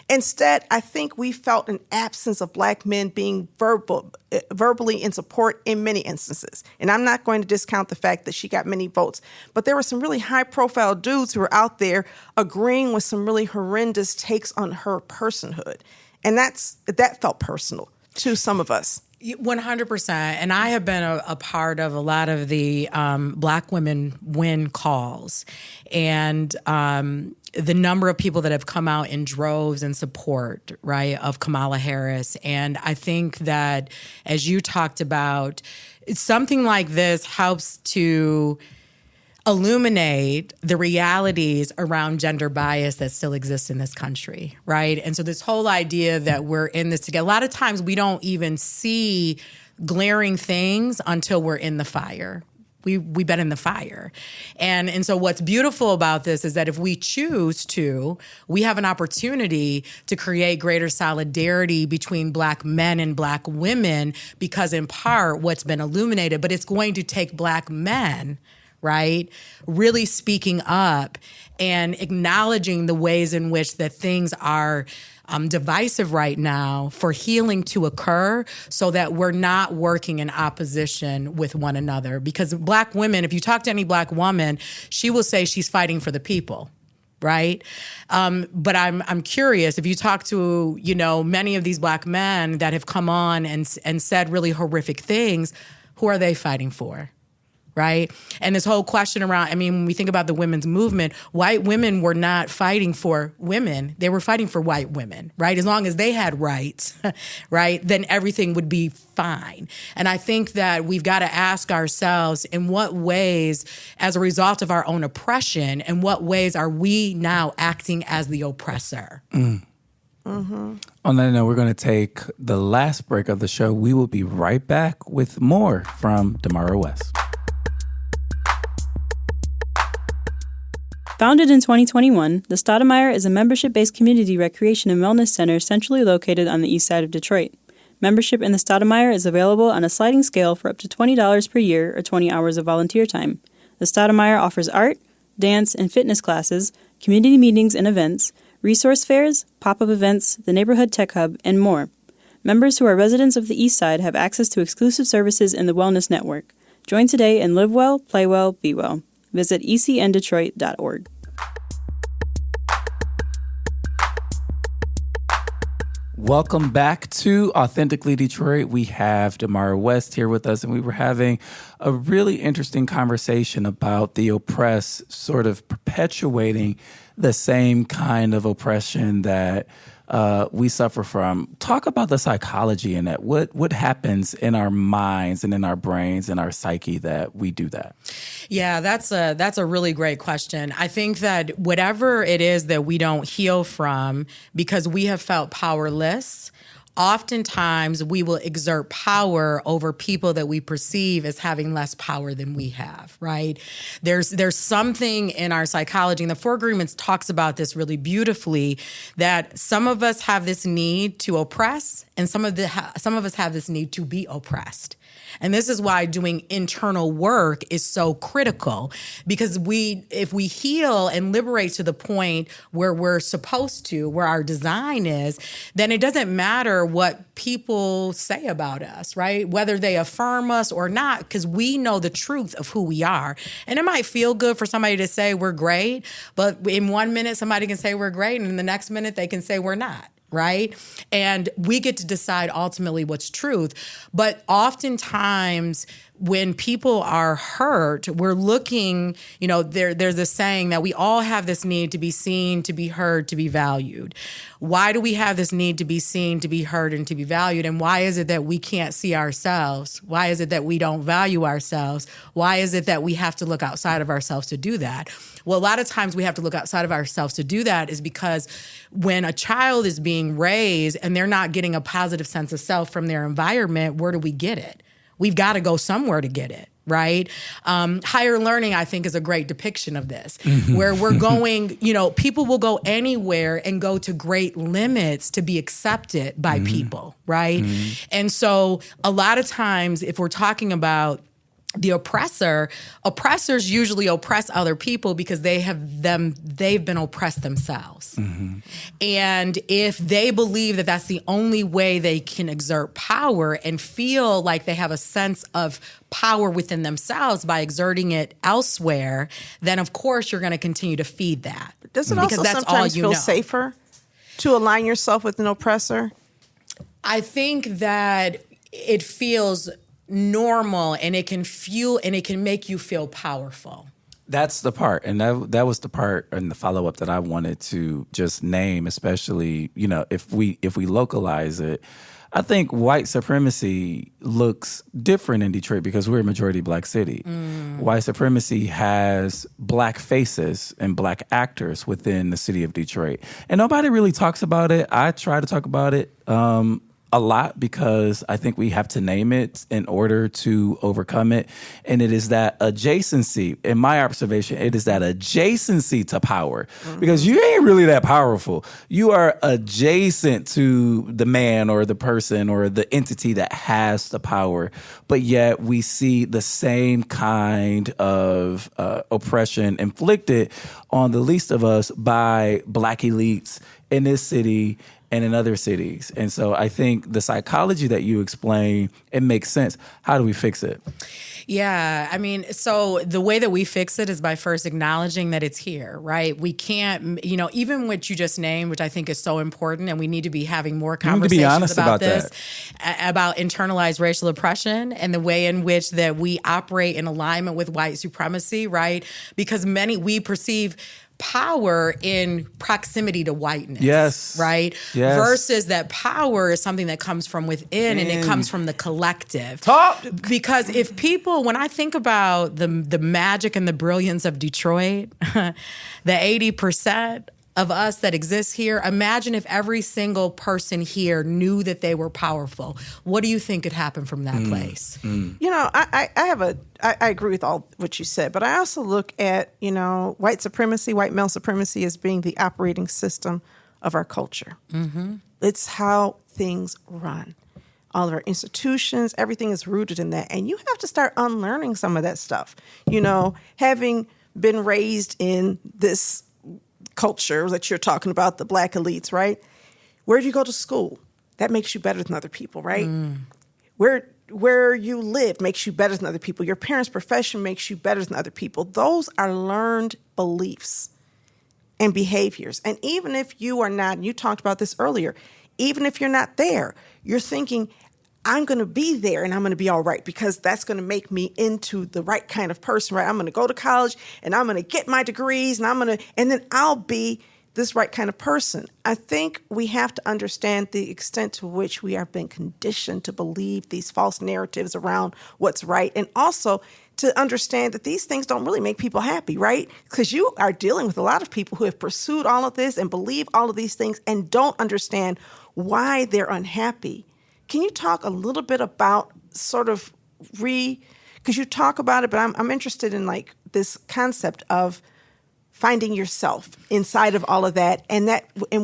Instead, I think we felt an absence of Black men being verbally in support in many instances. And I'm not going to discount the fact that she got many votes, but there were some really high-profile dudes who were out there agreeing with some really horrendous takes on her personhood. And that felt personal to some of us. 100%. And I have been a part of a lot of the Black women win calls. And the number of people that have come out in droves in support, right, of Kamala Harris. And I think that, as you talked about, something like this helps to illuminate the realities around gender bias that still exists in this country, right? And so this whole idea that we're in this together, a lot of times we don't even see glaring things until we're in the fire. We've been in the fire. And so what's beautiful about this is that if we choose to, we have an opportunity to create greater solidarity between Black men and Black women, because in part what's been illuminated, but it's going to take Black men, right, really speaking up and acknowledging the ways in which that things are divisive right now for healing to occur so that we're not working in opposition with one another. Because Black women, if you talk to any Black woman, she will say she's fighting for the people. Right. But I'm curious, if you talk to, many of these Black men that have come on and said really horrific things, who are they fighting for? Right. And this whole question around, when we think about the women's movement, white women were not fighting for women. They were fighting for white women. Right. As long as they had rights, right, then everything would be fine. And I think that we've got to ask ourselves, in what ways, as a result of our own oppression, in what ways are we now acting as the oppressor? Mm-hmm. On that note, we're going to take the last break of the show. We will be right back with more from Demarra West. Founded in 2021, the Stoudemire is a membership-based community recreation and wellness center centrally located on the east side of Detroit. Membership in the Stoudemire is available on a sliding scale for up to $20 per year or 20 hours of volunteer time. The Stoudemire offers art, dance, and fitness classes, community meetings and events, resource fairs, pop-up events, the neighborhood tech hub, and more. Members who are residents of the east side have access to exclusive services in the Wellness Network. Join today and live well, play well, be well. Visit ecndetroit.org. Welcome back to Authentically Detroit. We have Demarra West here with us, and we were having a really interesting conversation about the oppressed sort of perpetuating the same kind of oppression that we suffer from. Talk about the psychology in that. What happens in our minds and in our brains and our psyche that we do that? Yeah, that's a really great question. I think that whatever it is that we don't heal from because we have felt powerless, oftentimes we will exert power over people that we perceive as having less power than we have, right? There's something in our psychology, and the Four Agreements talks about this really beautifully, that some of us have this need to oppress, and some of us have this need to be oppressed. And this is why doing internal work is so critical, because if we heal and liberate to the point where we're supposed to, where our design is, then it doesn't matter what people say about us, right? Whether they affirm us or not, because we know the truth of who we are. And it might feel good for somebody to say we're great, but in 1 minute somebody can say we're great, and in the next minute they can say we're not. Right? And we get to decide ultimately what's truth. But oftentimes when people are hurt, we're looking, there's a saying that we all have this need to be seen, to be heard, to be valued. Why do we have this need to be seen, to be heard, and to be valued? And why is it that we can't see ourselves? Why is it that we don't value ourselves? Why is it that we have to look outside of ourselves to do that? Well, a lot of times we have to look outside of ourselves to do that is because when a child is being raised and they're not getting a positive sense of self from their environment, where do we get it? We've got to go somewhere to get it, right? Higher learning, I think, is a great depiction of this, where we're going, people will go anywhere and go to great limits to be accepted by people, right? And so a lot of times, if we're talking about the oppressors usually oppress other people because they've been oppressed themselves. And if they believe that that's the only way they can exert power and feel like they have a sense of power within themselves by exerting it elsewhere, then of course you're going to continue to feed that. Does it also sometimes feel safer to align yourself with an oppressor? I think that it feels normal, and it can fuel and it can make you feel powerful. That's the part. And that was the part and the follow-up that I wanted to just name, especially, if we localize it. I think white supremacy looks different in Detroit because we're a majority Black city. White supremacy has Black faces and Black actors within the city of Detroit. And nobody really talks about it. I try to talk about it a lot because I think we have to name it in order to overcome it. And it is that adjacency, in my observation, it is that adjacency to power because you ain't really that powerful. You are adjacent to the man or the person or the entity that has the power. But yet we see the same kind of oppression inflicted on the least of us by Black elites in this city and in other cities. And so I think the psychology that you explain, it makes sense. How do we fix it? Yeah, I mean, so the way that we fix it is by first acknowledging that it's here, right? We can't, even what you just named, which I think is so important, and we need to be having more conversations about this, about internalized racial oppression and the way in which that we operate in alignment with white supremacy, right? Because we perceive power in proximity to whiteness. Yes. Right? Yes. Versus that power is something that comes from within and it comes from the collective. Because if people, when I think about the magic and the brilliance of Detroit, the 80% of us that exist here, imagine if every single person here knew that they were powerful. What do you think could happen from that place? I agree with all what you said, but I also look at, white supremacy, white male supremacy as being the operating system of our culture. Mm-hmm. It's how things run. All of our institutions, everything is rooted in that. And you have to start unlearning some of that stuff. Having been raised in this culture that you're talking about, the Black elites, right? Where do you go to school? That makes you better than other people, right? Where you live makes you better than other people. Your parents' profession makes you better than other people. Those are learned beliefs and behaviors. And even if you are not, and you talked about this earlier, even if you're not there, you're thinking, I'm going to be there and I'm going to be all right because that's going to make me into the right kind of person, right? I'm going to go to college and I'm going to get my degrees and then I'll be this right kind of person. I think we have to understand the extent to which we have been conditioned to believe these false narratives around what's right. And also to understand that these things don't really make people happy, right? Because you are dealing with a lot of people who have pursued all of this and believe all of these things and don't understand why they're unhappy. Can you talk a little bit about because you talk about it, but I'm interested in this concept of finding yourself inside of all of that, and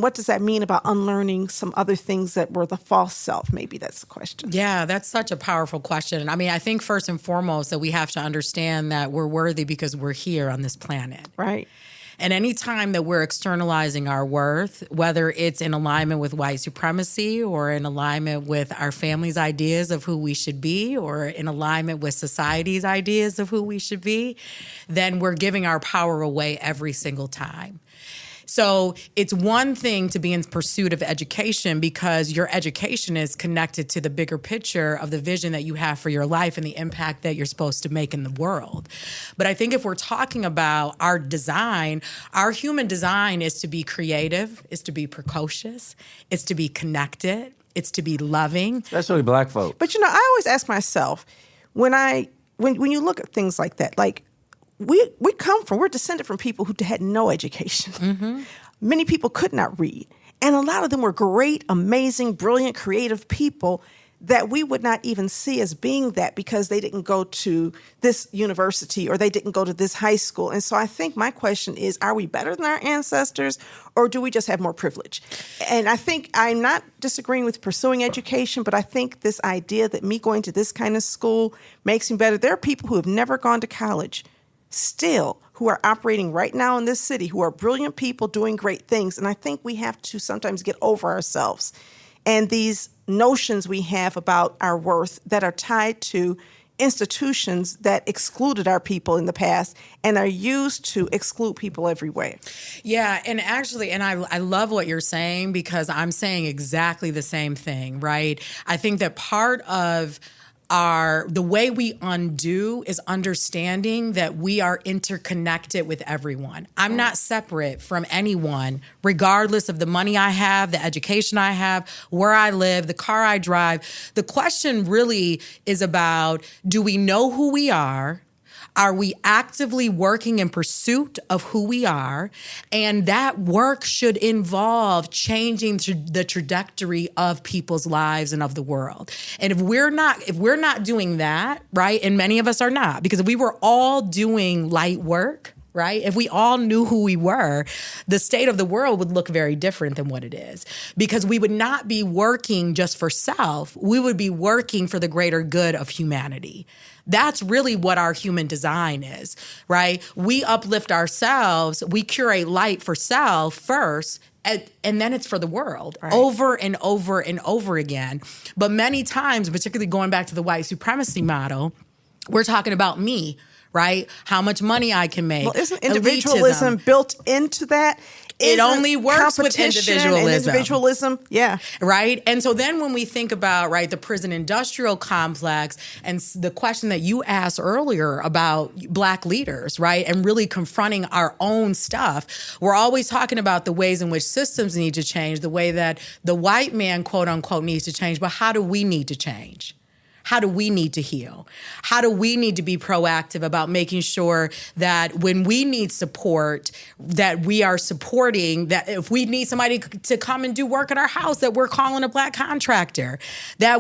what does that mean about unlearning some other things that were the false self? Maybe that's the question. Yeah, that's such a powerful question. I mean, I think first and foremost that we have to understand that we're worthy because we're here on this planet. Right. And any time that we're externalizing our worth, whether it's in alignment with white supremacy or in alignment with our family's ideas of who we should be or in alignment with society's ideas of who we should be, then we're giving our power away every single time. So it's one thing to be in pursuit of education because your education is connected to the bigger picture of the vision that you have for your life and the impact that you're supposed to make in the world. But I think if we're talking about our design, our human design is to be creative, is to be precocious, it's to be connected, it's to be loving. Especially Black folk. But I always ask myself, when you look at things like that, we're descended from people who had no education. Mm-hmm. Many people could not read. And a lot of them were great, amazing, brilliant, creative people that we would not even see as being that because they didn't go to this university or they didn't go to this high school. And so I think my question is, are we better than our ancestors or do we just have more privilege? And I think I'm not disagreeing with pursuing education, but I think this idea that me going to this kind of school makes me better. There are people who have never gone to college still who are operating right now in this city, who are brilliant people doing great things. And I think we have to sometimes get over ourselves and these notions we have about our worth that are tied to institutions that excluded our people in the past and are used to exclude people everywhere. Yeah, and actually, I love what you're saying because I'm saying exactly the same thing, right? I think that part of the way we undo is understanding that we are interconnected with everyone. I'm not separate from anyone, regardless of the money I have, the education I have, where I live, the car I drive. The question really is about, do we know who we are? Are we actively working in pursuit of who we are? And that work should involve changing the trajectory of people's lives and of the world. And if we're not doing that, right, and many of us are not, because if we were all doing light work, right? If we all knew who we were, the state of the world would look very different than what it is, because we would not be working just for self. We would be working for the greater good of humanity. That's really what our human design is, right? We uplift ourselves, we curate light for self first, and then it's for the world, right, over and over and over again. But many times, particularly going back to the white supremacy model, we're talking about me, right? How much money I can make. Well, isn't individualism built into that? It only works with individualism. Yeah. Right? And so then when we think about, right, the prison industrial complex and the question that you asked earlier about Black leaders, right, and really confronting our own stuff, we're always talking about the ways in which systems need to change, the way that the white man, quote unquote, needs to change. But how do we need to change? How do we need to heal? How do we need to be proactive about making sure that when we need support, that we are supporting, that if we need somebody to come and do work at our house, that we're calling a Black contractor, that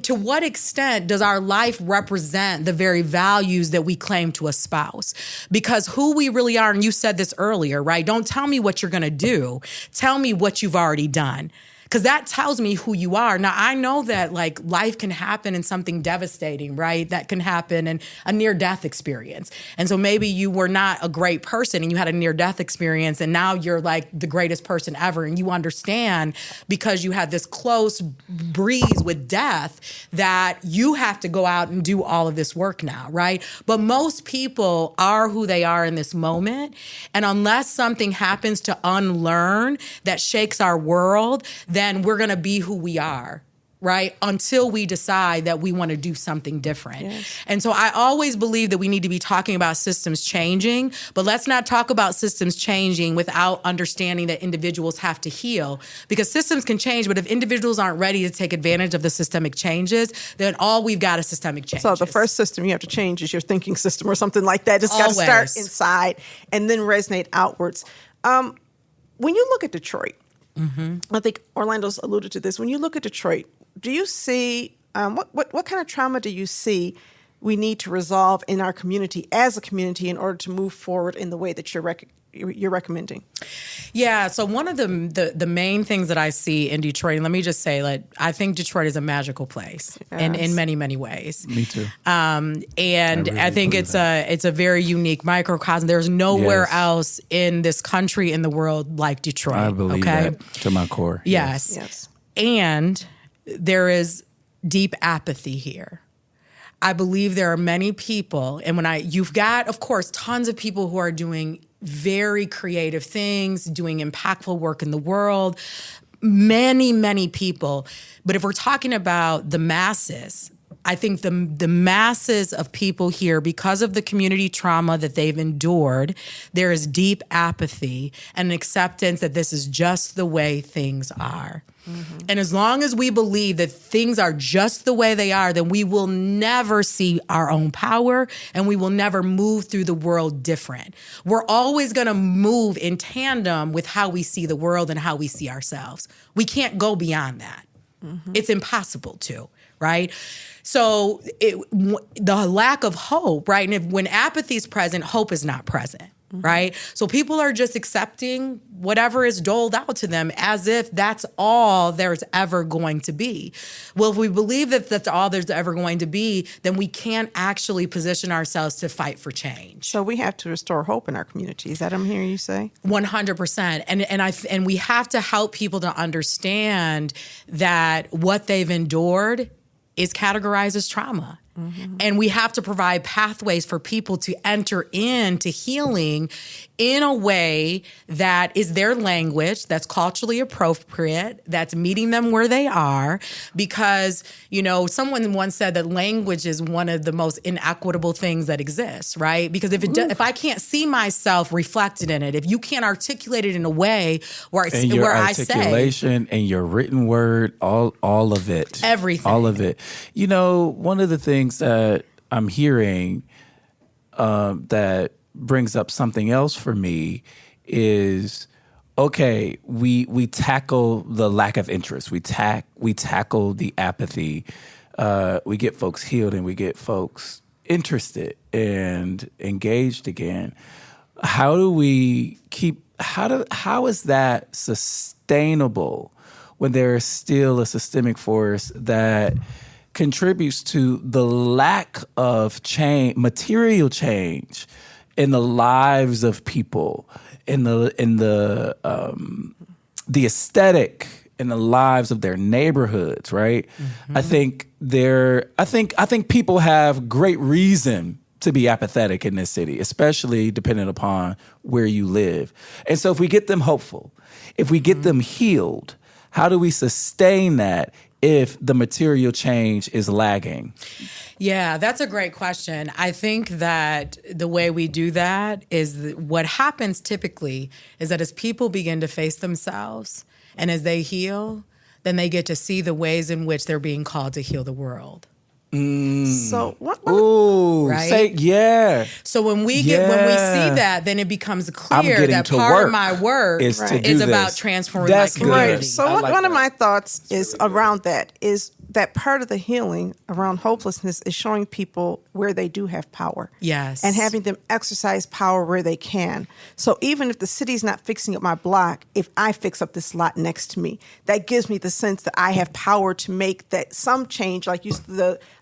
to what extent does our life represent the very values that we claim to espouse? Because who we really are, and you said this earlier, right? Don't tell me what you're gonna do. Tell me what you've already done. Because that tells me who you are. Now, I know that like life can happen in something devastating, right? That can happen in a near-death experience. And so maybe you were not a great person and you had a near-death experience and now you're like the greatest person ever. And you understand because you had this close breeze with death that you have to go out and do all of this work now, right? But most people are who they are in this moment. And unless something happens to unlearn that shakes our world, then we're going to be who we are, right? Until we decide that we want to do something different. Yes. And so I always believe that we need to be talking about systems changing, but let's not talk about systems changing without understanding that individuals have to heal, because systems can change, but if individuals aren't ready to take advantage of the systemic changes, then all we've got is systemic changes. So the first system you have to change is your thinking system or something like that. It's got to start inside and then resonate outwards. When you look at Detroit, mm-hmm. I think Orlando's alluded to this. When you look at Detroit, do you see what kind of trauma do you see we need to resolve in our community as a community in order to move forward in the way that you're recommending? Yeah, so one of the main things that I see in Detroit, and let me just say, like, I think Detroit is a magical place in many, many ways. Me too. And I think it's a very unique microcosm. There's nowhere else in this country, in the world, like Detroit. I believe that to my core. Yes. And there is deep apathy here. I believe there are many people, and you've got, of course, tons of people who are doing very creative things, doing impactful work in the world, many, many people. But if we're talking about the masses, I think the masses of people here, because of the community trauma that they've endured, there is deep apathy and an acceptance that this is just the way things are. Mm-hmm. And as long as we believe that things are just the way they are, then we will never see our own power and we will never move through the world different. We're always going to move in tandem with how we see the world and how we see ourselves. We can't go beyond that. Mm-hmm. It's impossible to, right? So the lack of hope, right? And when apathy is present, hope is not present. Mm-hmm. Right? So people are just accepting whatever is doled out to them as if that's all there's ever going to be. Well, if we believe that that's all there's ever going to be, then we can't actually position ourselves to fight for change. So we have to restore hope in our community. Is that what I'm hearing you say? 100%. And we have to help people to understand that what they've endured is categorized as trauma. Mm-hmm. And we have to provide pathways for people to enter into healing in a way that is their language, that's culturally appropriate, that's meeting them where they are. Because, someone once said that language is one of the most inequitable things that exists, right? Because if I can't see myself reflected in it, if you can't articulate it in a way where I say... articulation and your written word, all of it. Everything. All of it. One of the things that I'm hearing that brings up something else for me is, okay, we tackle the lack of interest. We tackle the apathy. We get folks healed and we get folks interested and engaged again. How is that sustainable when there is still a systemic force that contributes to the lack of change, material change in the lives of people, in the aesthetic in the lives of their neighborhoods, right? Mm-hmm. I think people have great reason to be apathetic in this city, especially depending upon where you live. And so if we get them hopeful, if we get them healed, how do we sustain that if the material change is lagging? Yeah, that's a great question. I think that the way we do that is what happens typically is that as people begin to face themselves and as they heal, then they get to see the ways in which they're being called to heal the world. So what? Ooh, right? Yeah. So when we see that, then it becomes clear that part of my work is about transforming my community. Right. So one of my thoughts is around that is that part of the healing around hopelessness is showing people where they do have power. Yes. And having them exercise power where they can. So even if the city's not fixing up my block, if I fix up this lot next to me, that gives me the sense that I have power to make that some change, like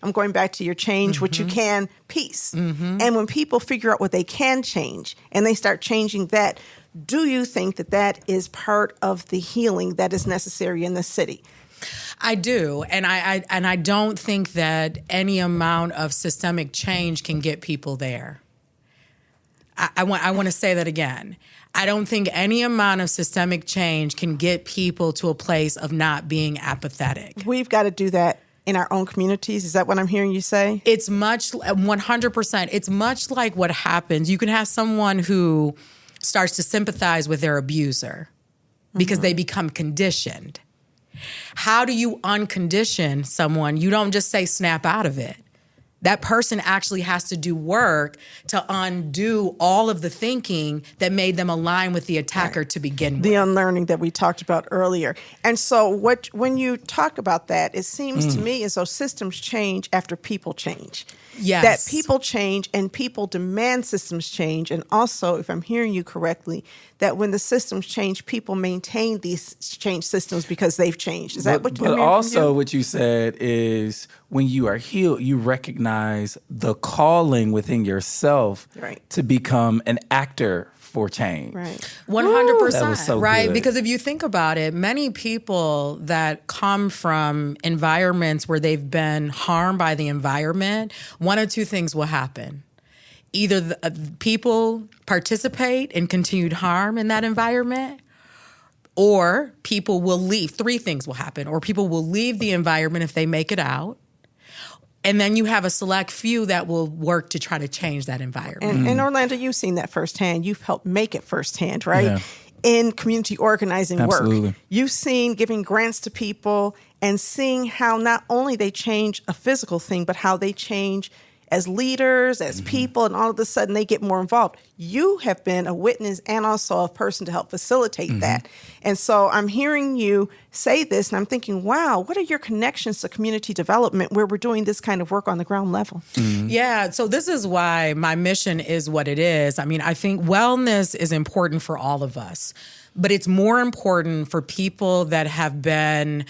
I'm going back to your change, what you can piece. Mm-hmm. And when people figure out what they can change and they start changing that, do you think that that is part of the healing that is necessary in the city? I do, and I don't think that any amount of systemic change can get people there. I want to say that again. I don't think any amount of systemic change can get people to a place of not being apathetic. We've got to do that in our own communities. Is that what I'm hearing you say? It's 100%. It's much like what happens. You can have someone who starts to sympathize with their abuser because they become conditioned. How do you uncondition someone? You don't just say snap out of it. That person actually has to do work to undo all of the thinking that made them align with the attacker to begin with. The unlearning that we talked about earlier. And so when you talk about that, it seems to me as though systems change after people change. Yes. That people change and people demand systems change. And also, if I'm hearing you correctly, that when the systems change, people maintain these change systems because they've changed. Is that what you're hearing? But also what you said is when you are healed, you recognize the calling within yourself to become an actor for change. Right. 100%. That was so right? good. Because if you think about it, many people that come from environments where they've been harmed by the environment, one of two things will happen. Either the people participate in continued harm in that environment, or people will leave. Three things will happen. Or people will leave the environment if they make it out. And then you have a select few that will work to try to change that environment. And Orlando, you've seen that firsthand. You've helped make it firsthand, right? Yeah. In community organizing Absolutely. work. You've seen giving grants to people and seeing how not only they change a physical thing, but how they change as leaders, as people, and all of a sudden they get more involved. You have been a witness and also a person to help facilitate that. And so I'm hearing you say this, and I'm thinking, wow, what are your connections to community development where we're doing this kind of work on the ground level? Yeah, so this is why my mission is what it is. I mean, I think wellness is important for all of us, but it's more important for people that have been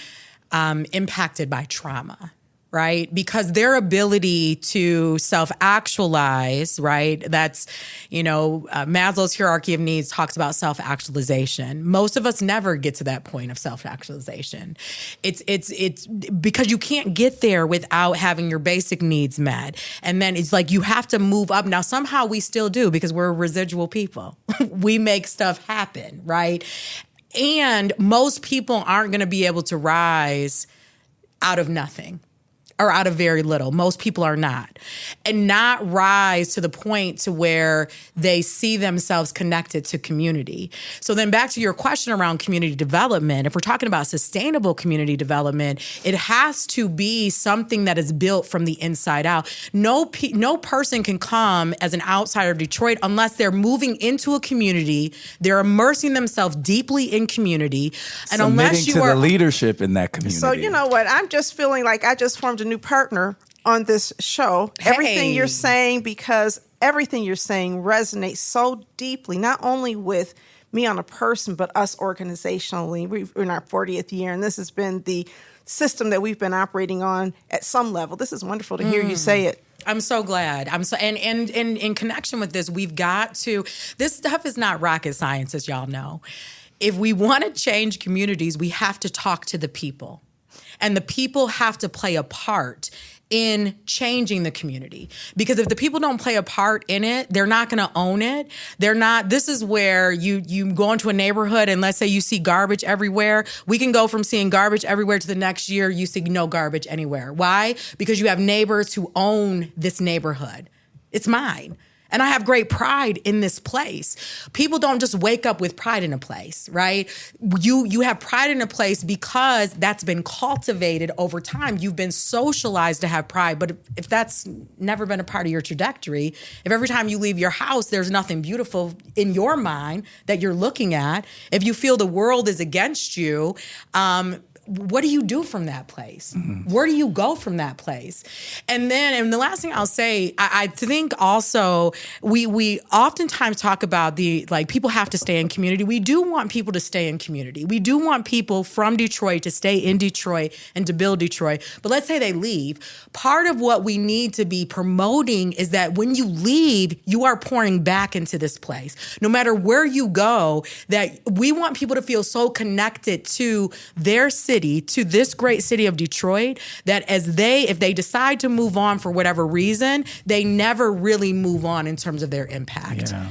impacted by trauma. Right? Because their ability to self-actualize, right? That's, Maslow's hierarchy of needs talks about self-actualization. Most of us never get to that point of self-actualization. It's because you can't get there without having your basic needs met. And then it's like you have to move up. Now, somehow we still do because we're residual people. We make stuff happen, right? And most people aren't going to be able to rise out of nothing. are out of very little. Most people are not. And not rise to the point to where they see themselves connected to community. So then back to your question around community development, if we're talking about sustainable community development, it has to be something that is built from the inside out. No person can come as an outsider of Detroit unless they're moving into a community, they're immersing themselves deeply in community, and unless you to are the leadership in that community. So you know what? I'm just feeling like I just formed a new partner on this show. Hey. Everything you're saying, because everything you're saying resonates so deeply, not only with me on a person, but us organizationally. We're in our 40th year, and this has been the system that we've been operating on at some level. This is wonderful to hear you say it. I'm so glad. And in connection with this, we've got to, this stuff is not rocket science, as y'all know. If we want to change communities, we have to talk to the people. And the people have to play a part in changing the community. Because if the people don't play a part in it, they're not going to own it. This is where you go into a neighborhood and let's say you see garbage everywhere. We can go from seeing garbage everywhere to the next year, you see no garbage anywhere. Why? Because you have neighbors who own this neighborhood. It's mine. And I have great pride in this place. People don't just wake up with pride in a place, right? You have pride in a place because that's been cultivated over time. You've been socialized to have pride. But if that's never been a part of your trajectory, if every time you leave your house, there's nothing beautiful in your mind that you're looking at, if you feel the world is against you, what do you do from that place? Mm-hmm. Where do you go from that place? And the last thing I'll say, I think also we oftentimes talk about people have to stay in community. We do want people to stay in community. We do want people from Detroit to stay in Detroit and to build Detroit. But let's say they leave. Part of what we need to be promoting is that when you leave, you are pouring back into this place. No matter where you go, that we want people to feel so connected to their city, to this great city of Detroit, that if they decide to move on for whatever reason, they never really move on in terms of their impact. Yeah.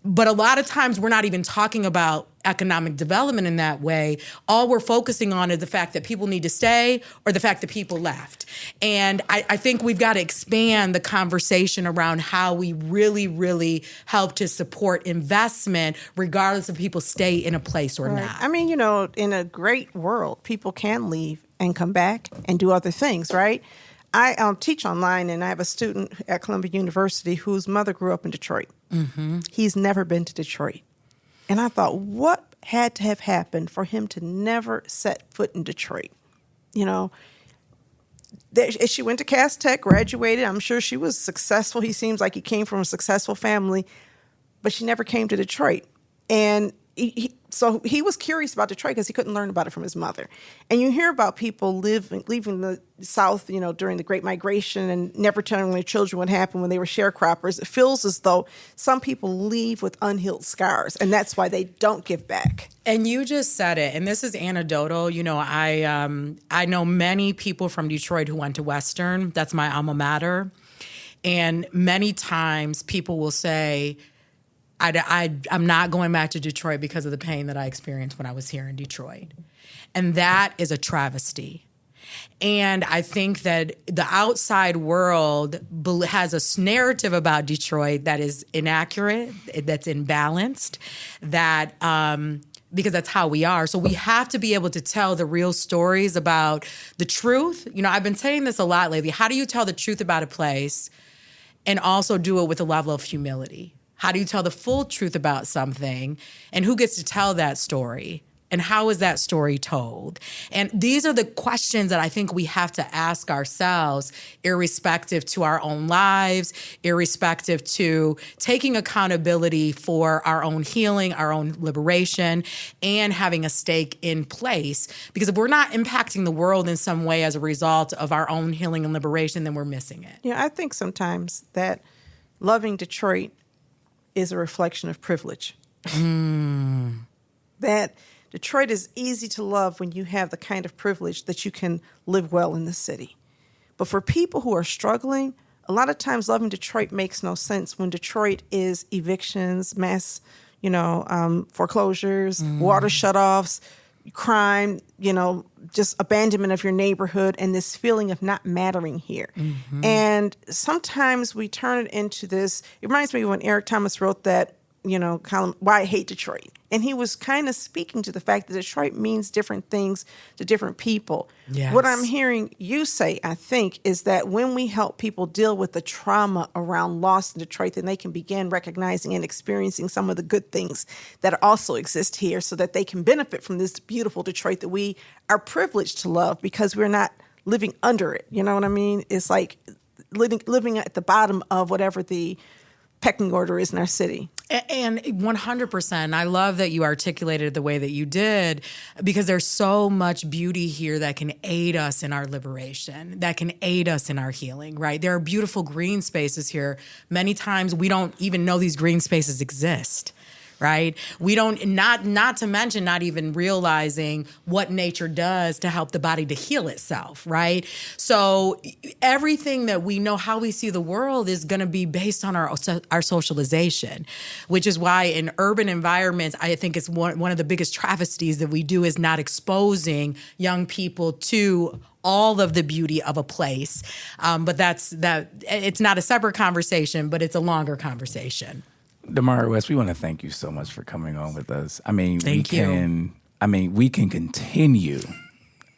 But a lot of times we're not even talking about economic development in that way. All we're focusing on is the fact that people need to stay or the fact that people left. And I think we've got to expand the conversation around how we really, really help to support investment regardless if people stay in a place or not. I mean, in a great world, people can leave and come back and do other things, right? I teach online, and I have a student at Columbia University whose mother grew up in Detroit. Mm-hmm. He's never been to Detroit. And I thought, what had to have happened for him to never set foot in Detroit? She went to Cass Tech, graduated. I'm sure she was successful. He seems like he came from a successful family, but she never came to Detroit. And so he was curious about Detroit because he couldn't learn about it from his mother. And you hear about people leaving the South, during the Great Migration and never telling their children what happened when they were sharecroppers. It feels as though some people leave with unhealed scars, and that's why they don't give back. And you just said it, and this is anecdotal. I know many people from Detroit who went to Western. That's my alma mater. And many times people will say, I'm not going back to Detroit because of the pain that I experienced when I was here in Detroit. And that is a travesty. And I think that the outside world has a narrative about Detroit that is inaccurate, that's imbalanced, because that's how we are. So we have to be able to tell the real stories about the truth. I've been saying this a lot lately. How do you tell the truth about a place and also do it with a level of humility? How do you tell the full truth about something? And who gets to tell that story? And how is that story told? And these are the questions that I think we have to ask ourselves, irrespective to our own lives, irrespective to taking accountability for our own healing, our own liberation, and having a stake in place. Because if we're not impacting the world in some way as a result of our own healing and liberation, then we're missing it. Yeah, I think sometimes that loving Detroit is a reflection of privilege. That Detroit is easy to love when you have the kind of privilege that you can live well in the city. But for people who are struggling, a lot of times loving Detroit makes no sense when Detroit is evictions, mass, foreclosures, water shutoffs, crime, just abandonment of your neighborhood and this feeling of not mattering here. And sometimes we turn it into this. It reminds me when Eric Thomas wrote that, column, Why I Hate Detroit. And he was kind of speaking to the fact that Detroit means different things to different people. Yes. What I'm hearing you say, I think, is that when we help people deal with the trauma around loss in Detroit, then they can begin recognizing and experiencing some of the good things that also exist here so that they can benefit from this beautiful Detroit that we are privileged to love because we're not living under it. You know what I mean? It's like living at the bottom of whatever the pecking order is in our city. And 100%. I love that you articulated it the way that you did, because there's so much beauty here that can aid us in our liberation, that can aid us in our healing, right? There are beautiful green spaces here. Many times we don't even know these green spaces exist. Right? We don't, not to mention not even realizing what nature does to help the body to heal itself, right? So everything that we know, how we see the world, is going to be based on our socialization, which is why in urban environments, I think it's one of the biggest travesties that we do is not exposing young people to all of the beauty of a place. But it's not a separate conversation, but it's a longer conversation. Demarra West, we want to thank you so much for coming on with us. We can continue.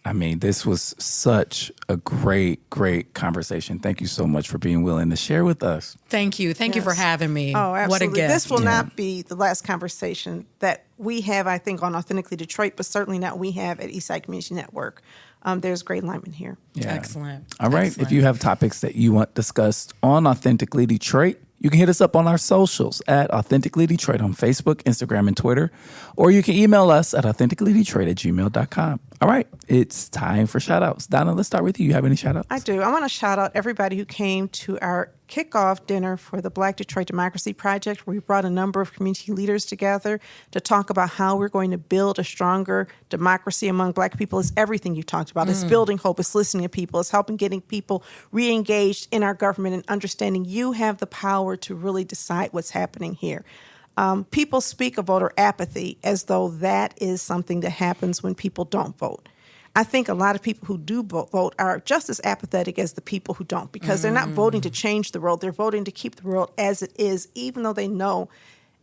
This was such a great, great conversation. Thank you so much for being willing to share with us. Thank you. Thank you for having me. Oh, absolutely. What a gift. This will not be the last conversation that we have, I think, on Authentically Detroit, but certainly not we have at Eastside Community Network. There's great alignment here. Yeah. Excellent. All right. Excellent. If you have topics that you want discussed on Authentically Detroit, you can hit us up on our socials at Authentically Detroit on Facebook, Instagram, and Twitter. Or you can email us at authenticallydetroit@gmail.com. All right, it's time for shout-outs. Donna, let's start with you. You have any shout-outs? I do. I want to shout out everybody who came to our kickoff dinner for the Black Detroit Democracy Project, where we brought a number of community leaders together to talk about how we're going to build a stronger democracy among Black people. It's everything you talked about. It's building hope. It's listening to people. It's helping getting people re-engaged in our government and understanding you have the power to really decide what's happening here. People speak of voter apathy as though that is something that happens when people don't vote. I think a lot of people who do vote are just as apathetic as the people who don't, because they're not voting to change the world. They're voting to keep the world as it is, even though they know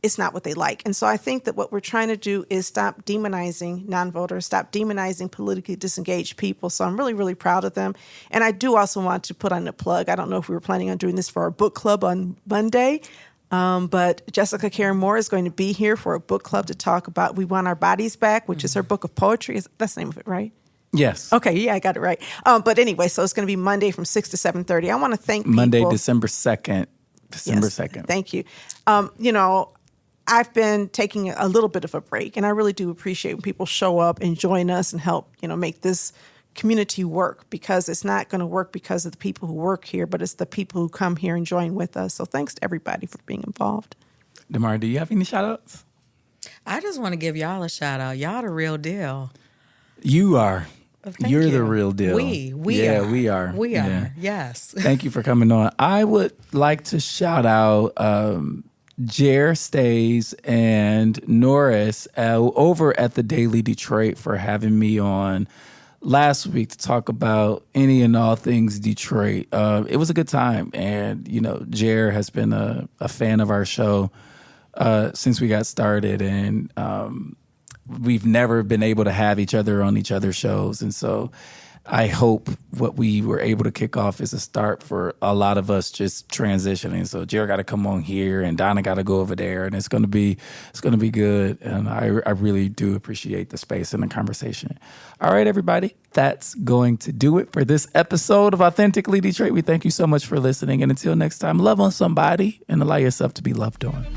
it's not what they like. And so I think that what we're trying to do is stop demonizing non-voters, stop demonizing politically disengaged people. So I'm really, really proud of them. And I do also want to put on a plug. I don't know if we were planning on doing this for our book club on Monday, but Jessica Karen Moore is going to be here for a book club to talk about We Want Our Bodies Back, which is her book of poetry. That's the name of it, right? Yes. Okay, yeah, I got it right. But anyway, so it's going to be Monday from 6 to 7:30. I want to thank people. Monday, December 2nd. December Yes, 2nd. Thank you. I've been taking a little bit of a break, and I really do appreciate when people show up and join us and help, make this community work, because it's not going to work because of the people who work here, but it's the people who come here and join with us. So thanks to everybody for being involved. Demarra, do you have any shout-outs? I just want to give y'all a shout out. Y'all the real deal. You are. Thank You're you. the real deal. We yeah, are. we are. We Yeah. are. Yes. Thank you for coming on. I would like to shout out Jer Stays and Norris over at the Daily Detroit for having me on last week to talk about any and all things Detroit. It was a good time. And, Jer has been a fan of our show since we got started. And we've never been able to have each other on each other's shows. And so I hope what we were able to kick off is a start for a lot of us just transitioning. So Jared got to come on here and Donna got to go over there, and it's going to be good. And I really do appreciate the space and the conversation. All right, everybody, that's going to do it for this episode of Authentically Detroit. We thank you so much for listening. And until next time, love on somebody and allow yourself to be loved on.